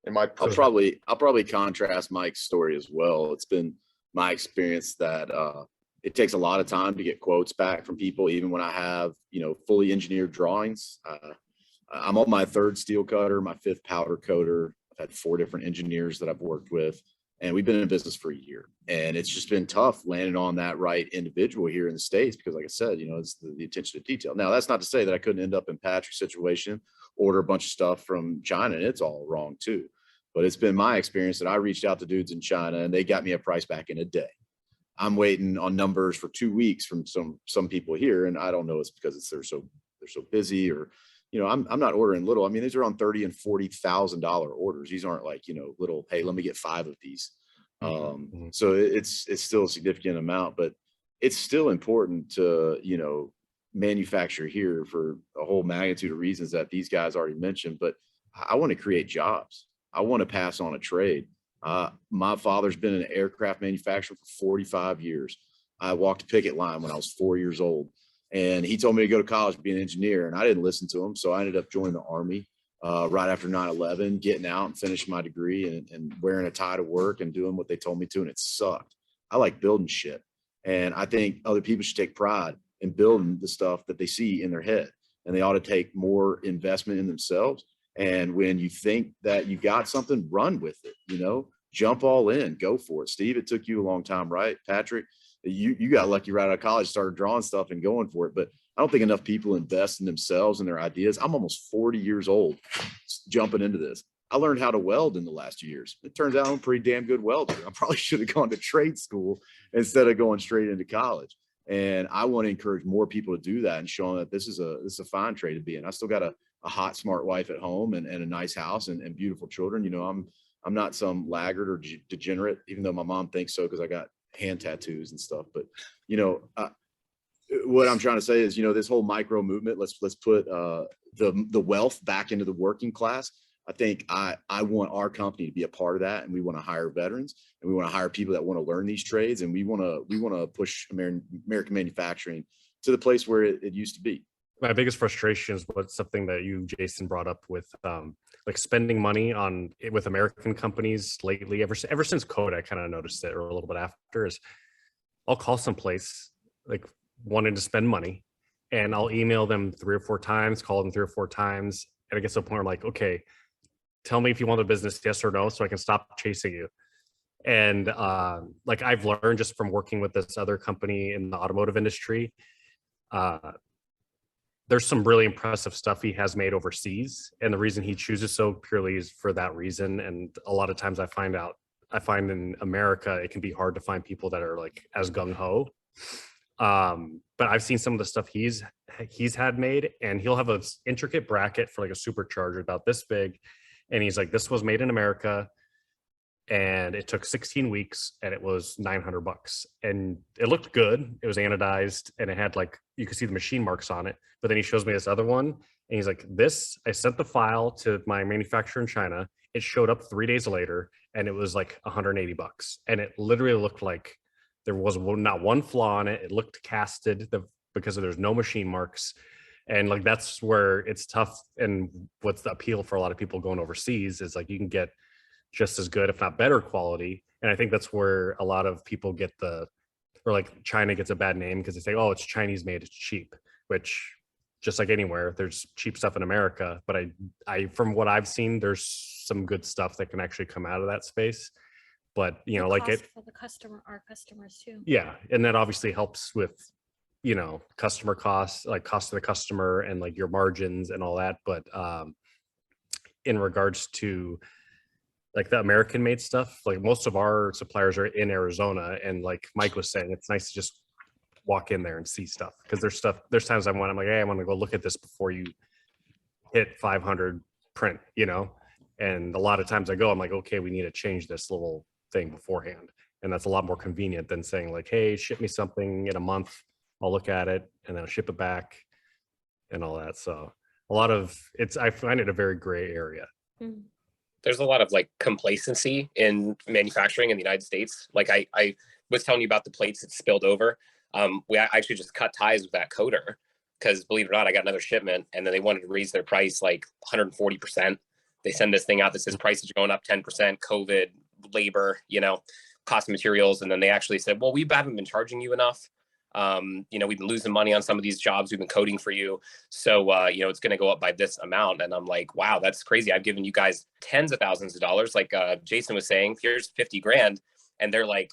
I'll probably contrast Mike's story as well. It's been my experience that it takes a lot of time to get quotes back from people, even when I have, fully engineered drawings. I'm on my third steel cutter, my fifth powder coater. I've had 4 different engineers that I've worked with, and we've been in business for a year. And it's just been tough landing on that right individual here in the States, because like I said, it's the attention to detail. Now, that's not to say that I couldn't end up in Patryk's situation, order a bunch of stuff from China, and it's all wrong too. But it's been my experience that I reached out to dudes in China and they got me a price back in a day. I'm waiting on numbers for 2 weeks from some people here, and I don't know it's because they're so busy, or I'm not ordering little. I mean, these are on $30,000 and $40,000 orders. These aren't like little, hey, let me get 5 of these. So it's still a significant amount, but it's still important to manufacture here for a whole magnitude of reasons that these guys already mentioned. But I want to create jobs. I want to pass on a trade. My father's been an aircraft manufacturer for 45 years. I walked a picket line when I was 4 years old, and he told me to go to college to be an engineer, and I didn't listen to him. So I ended up joining the Army right after 9/11, getting out and finishing my degree and wearing a tie to work and doing what they told me to. And it sucked. I like building shit. And I think other people should take pride in building the stuff that they see in their head, and they ought to take more investment in themselves. And when you think that you got something, run with it, jump all in, go for it. Steve, it took you a long time, right? Patryk, you got lucky right out of college, started drawing stuff and going for it. But I don't think enough people invest in themselves and their ideas. I'm almost 40 years old jumping into this. I learned how to weld in the last 2 years. It turns out I'm a pretty damn good welder. I probably should have gone to trade school instead of going straight into college. And I want to encourage more people to do that and show them that this is a fine trade to be in. I still got a hot, smart wife at home and a nice house and beautiful children. You know, I'm not some laggard or degenerate, even though my mom thinks so because I got hand tattoos and stuff. But, you know, what I'm trying to say is, you know, this whole micro movement, let's put the wealth back into the working class. I think I want our company to be a part of that, and we want to hire veterans, and we want to hire people that want to learn these trades, and we want to push American manufacturing to the place where it used to be. My biggest frustration is what's something that you, Jason, brought up with like spending money on with American companies lately. Ever since COVID, I kind of noticed it, or a little bit after, is I'll call someplace like wanting to spend money, and I'll email them 3 or 4 times, call them 3 or 4 times, and it gets to a point where I'm like, okay, tell me if you want the business, yes or no, so I can stop chasing you. And like I've learned just from working with this other company in the automotive industry, there's some really impressive stuff he has made overseas. And the reason he chooses so purely is for that reason. And a lot of times I find in America, it can be hard to find people that are like as gung-ho. But I've seen some of the stuff he's had made, and he'll have an intricate bracket for like a supercharger about this big. And he's like, this was made in America, and it took 16 weeks, and it was $900. And it looked good. It was anodized, and it had like, you could see the machine marks on it. But then he shows me this other one, and he's like, this, I sent the file to my manufacturer in China. It showed up 3 days later, and it was like $180. And it literally looked like there was not one flaw on it. It looked casted because there's no machine marks. And like, that's where it's tough. And what's the appeal for a lot of people going overseas is like, you can get just as good, if not better quality. And I think that's where a lot of people get or like China gets a bad name because they say, oh, it's Chinese made, it's cheap, which just like anywhere, there's cheap stuff in America. But I from what I've seen, there's some good stuff that can actually come out of that space. But, you know, like it for the customer, our customers too. Yeah. And that obviously helps with, you know, customer costs, like cost to the customer and like your margins and all that. But in regards to like the American made stuff, like most of our suppliers are in Arizona. And like Mike was saying, it's nice to just walk in there and see stuff. Because there's times I'm like, hey, I want to go look at this before you hit 500 print, you know? And a lot of times I go, I'm like, okay, we need to change this little thing beforehand. And that's a lot more convenient than saying like, hey, ship me something in a month. I'll look at it and then I'll ship it back and all that. So I find it a very gray area. There's a lot of like complacency in manufacturing in the United States. Like I was telling you about the plates that spilled over. We actually just cut ties with that coder because believe it or not, I got another shipment and then they wanted to raise their price like 140%. They send this thing out that says prices are going up 10%, COVID, labor, you know, cost of materials. And then they actually said, well, we haven't been charging you enough. You know, we've been losing money on some of these jobs. We've been coding for you. So, you know, it's going to go up by this amount. And I'm like, wow, that's crazy. I've given you guys tens of thousands of dollars. Like Jason was saying, here's 50 grand. And they're like,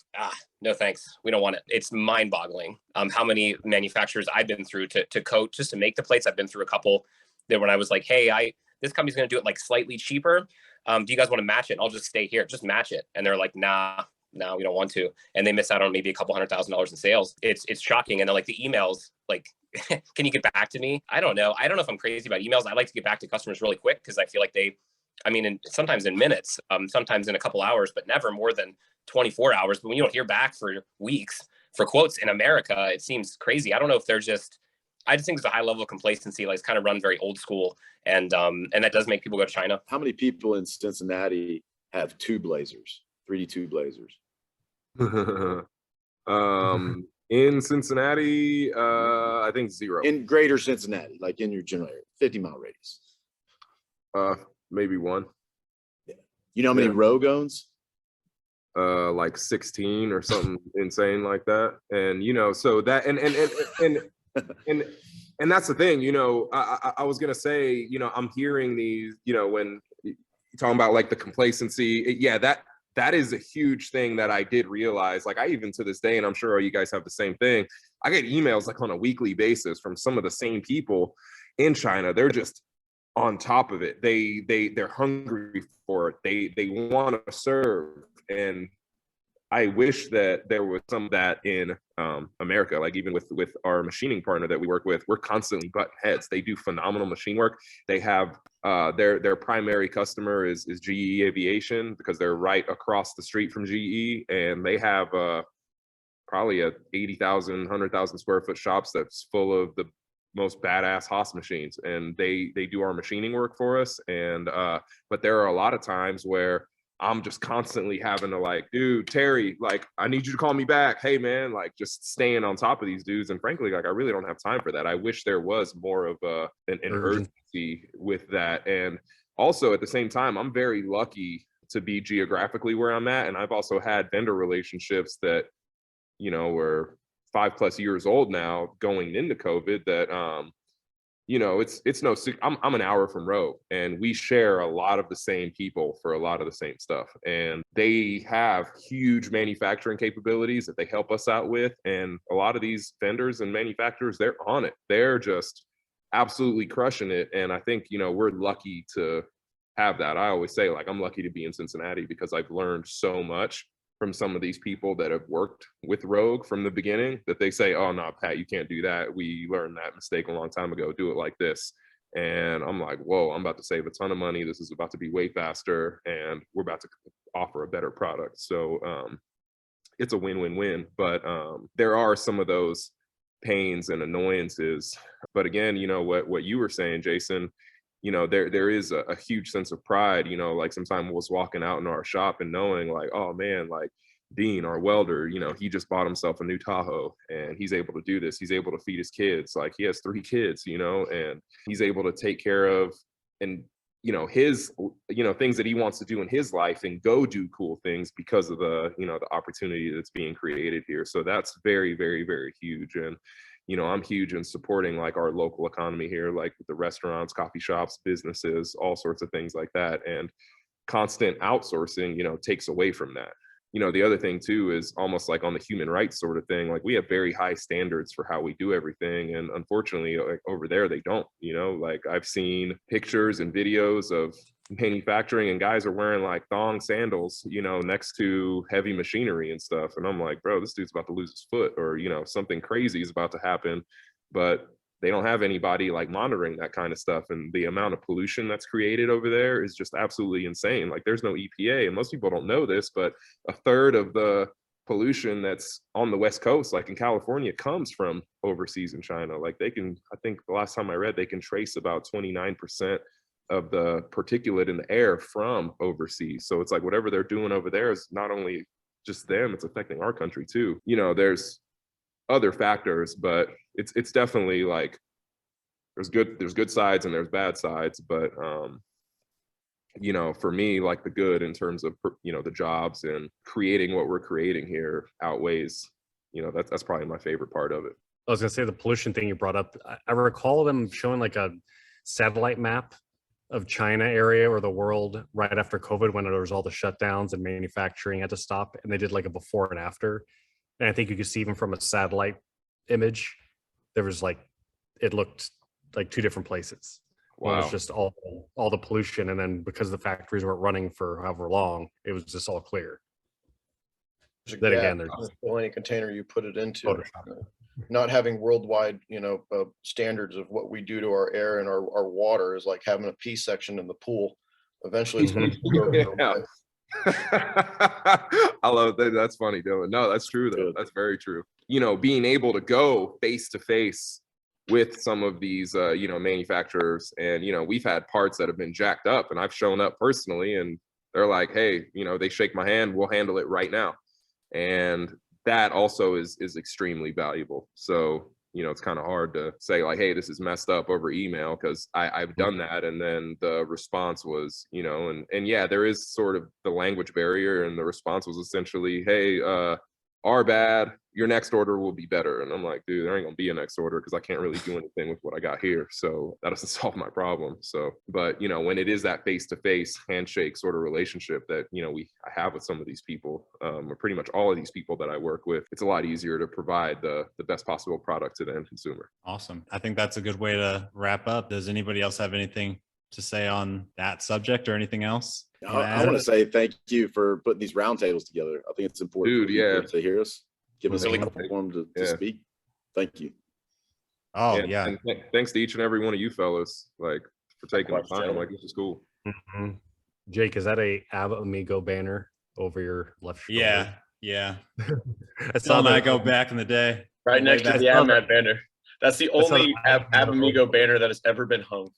no, thanks. We don't want it. It's mind boggling. How many manufacturers I've been through to code just to make the plates. I've been through a couple that when I was like, hey, this company's going to do it like slightly cheaper. Do you guys want to match it? I'll just stay here. Just match it. And they're like, nah, no, we don't want to. And they miss out on maybe a couple $100,000 in sales. It's shocking. And then like the emails, like, can you get back to me? I don't know if I'm crazy about emails. I like to get back to customers really quick because I feel like sometimes in minutes, sometimes in a couple hours, but never more than 24 hours. But when you don't hear back for weeks for quotes in America, it seems crazy. I don't know if I just think there's a high level of complacency, like it's kind of run very old school. And that does make people go to China. How many people in Cincinnati have 2 blazers, 3D tube blazers? In Cincinnati, I think 0. In greater Cincinnati, like in your general area, 50-mile radius. Maybe 1. Yeah. You know how many Rogones? Like 16 or something insane like that. And you know, so that and that's the thing, you know, I was gonna say, you know, I'm hearing these, you know, when you're talking about like the complacency, yeah, that is a huge thing that I did realize. Like I even to this day, and I'm sure you guys have the same thing, I get emails like on a weekly basis from some of the same people in China. They're just on top of it. They're hungry for it. They want to serve. And I wish that there was some of that in America. Like even with our machining partner that we work with, we're constantly butting heads. They do phenomenal machine work. They have their primary customer is GE Aviation, because they're right across the street from GE, and they have probably a 80,000, 100,000 square foot shops that's full of the most badass Haas machines, and they do our machining work for us. And but there are a lot of times where I'm just constantly having to like, dude, Terry, like, I need you to call me back. Hey man, like just staying on top of these dudes. And frankly, like I really don't have time for that. I wish there was more of an urgency with that. And also at the same time, I'm very lucky to be geographically where I'm at. And I've also had vendor relationships that, you know, were 5+ years old now going into COVID that, you know, it's no secret. I'm an hour from Rogue, and we share a lot of the same people for a lot of the same stuff. And they have huge manufacturing capabilities that they help us out with. And a lot of these vendors and manufacturers, they're on it. They're just absolutely crushing it. And I think, you know, we're lucky to have that. I always say, like, I'm lucky to be in Cincinnati because I've learned so much from some of these people that have worked with Rogue from the beginning, that they say, oh no, Pat, you can't do that. We learned that mistake a long time ago. Do it like this. And I'm like, whoa, I'm about to save a ton of money. This is about to be way faster, and we're about to offer a better product. So it's a win-win-win. But there are some of those pains and annoyances. But again, you know, what you were saying, Jason, you know, there is a huge sense of pride, you know, like sometimes we'll walking out in our shop and knowing like, oh man, like Dean, our welder, you know, he just bought himself a new Tahoe and he's able to do this. He's able to feed his kids. Like he has 3 kids, you know, and he's able to take care of, and, you know, his, you know, things that he wants to do in his life and go do cool things because of the, you know, the opportunity that's being created here. So that's very, very, very huge. And, you know, I'm huge in supporting like our local economy here, like the restaurants, coffee shops, businesses, all sorts of things like that. And constant outsourcing, you know, takes away from that. You know, the other thing too is almost like on the human rights sort of thing, like we have very high standards for how we do everything. And unfortunately, like over there, they don't, you know, like I've seen pictures and videos of manufacturing and guys are wearing like thong sandals, you know, next to heavy machinery and stuff. And I'm like, bro, this dude's about to lose his foot, or, you know, something crazy is about to happen. But they don't have anybody like monitoring that kind of stuff. And the amount of pollution that's created over there is just absolutely insane. Like there's no EPA, and most people don't know this, but 1/3 of the pollution that's on the West Coast, like in California, comes from overseas in China. Like they can, I think the last time I read, they can trace about 29% of the particulate in the air from overseas. So it's like whatever they're doing over there is not only just them, it's affecting our country too. You know, there's other factors, but it's definitely like there's good sides and there's bad sides. But you know, for me, like the good in terms of, you know, the jobs and creating what we're creating here outweighs, you know, that's probably my favorite part of it. I was gonna say the pollution thing you brought up. I recall them showing like a satellite map of China area or the world right after COVID, when there was all the shutdowns and manufacturing had to stop, and they did like a before and after. And I think you could see even from a satellite image, there was like, it looked like 2 different places. Wow. It was just all the pollution, and then because the factories weren't running for however long, it was just all clear. Then again, there's any container you put it into. Not having worldwide, you know, standards of what we do to our air and our water is like having a P section in the pool. Eventually, it's going to yeah. I love that. That's funny, Dylan. No, that's true though. That's very true. You know, being able to go face to face with some of these, you know, manufacturers, and, you know, we've had parts that have been jacked up, and I've shown up personally, and they're like, hey, you know, they shake my hand, we'll handle it right now. And that also is extremely valuable. So, you know, it's kind of hard to say like, hey, this is messed up over email, because I've done that. And then the response was, you know, and yeah, there is sort of the language barrier, and the response was essentially, hey, our bad, your next order will be better. And I'm like, dude, there ain't gonna be a next order because I can't really do anything with what I got here. So that doesn't solve my problem. So, but you know, when it is that face-to-face handshake sort of relationship that, you know, I have with some of these people, or pretty much all of these people that I work with, it's a lot easier to provide the best possible product to the end consumer. Awesome. I think that's a good way to wrap up. Does anybody else have anything to say on that subject or anything else? I want to say thank you for putting these roundtables together. I think it's important, dude, yeah, to hear us. giving us a Really platform to Yeah. speak. Thank you. Oh, And- yeah. and thanks to each and every one of you fellas, like for taking the Likewise, time. gentlemen. Like this is cool. Mhm. Jake, is that a Amigo banner over your left shoulder? Yeah. Yeah. I Phil and I that- go back in the day. Right Way next to back. the AbMat banner. That's the I saw only the AbMigo banner that has ever been hung.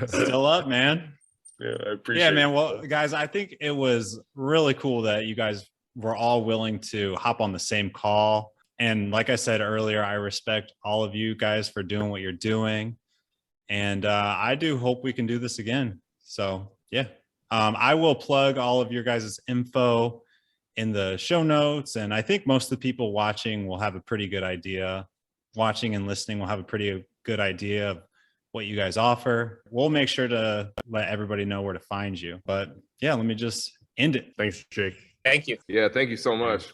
Still up, man. Yeah, I appreciate Yeah, man. it. Well, guys, I think it was really cool that you guys were all willing to hop on the same call. And like I said earlier, I respect all of you guys for doing what you're doing. And I do hope we can do this again. So, yeah. I will plug all of your guys' info in the show notes. And I think most of the people watching will have a pretty good idea. Watching and listening will have a pretty good idea of what you guys offer. We'll make sure to let everybody know where to find you. But yeah, let me just end it. Thanks, Jake. Thank you. Yeah, thank you so much.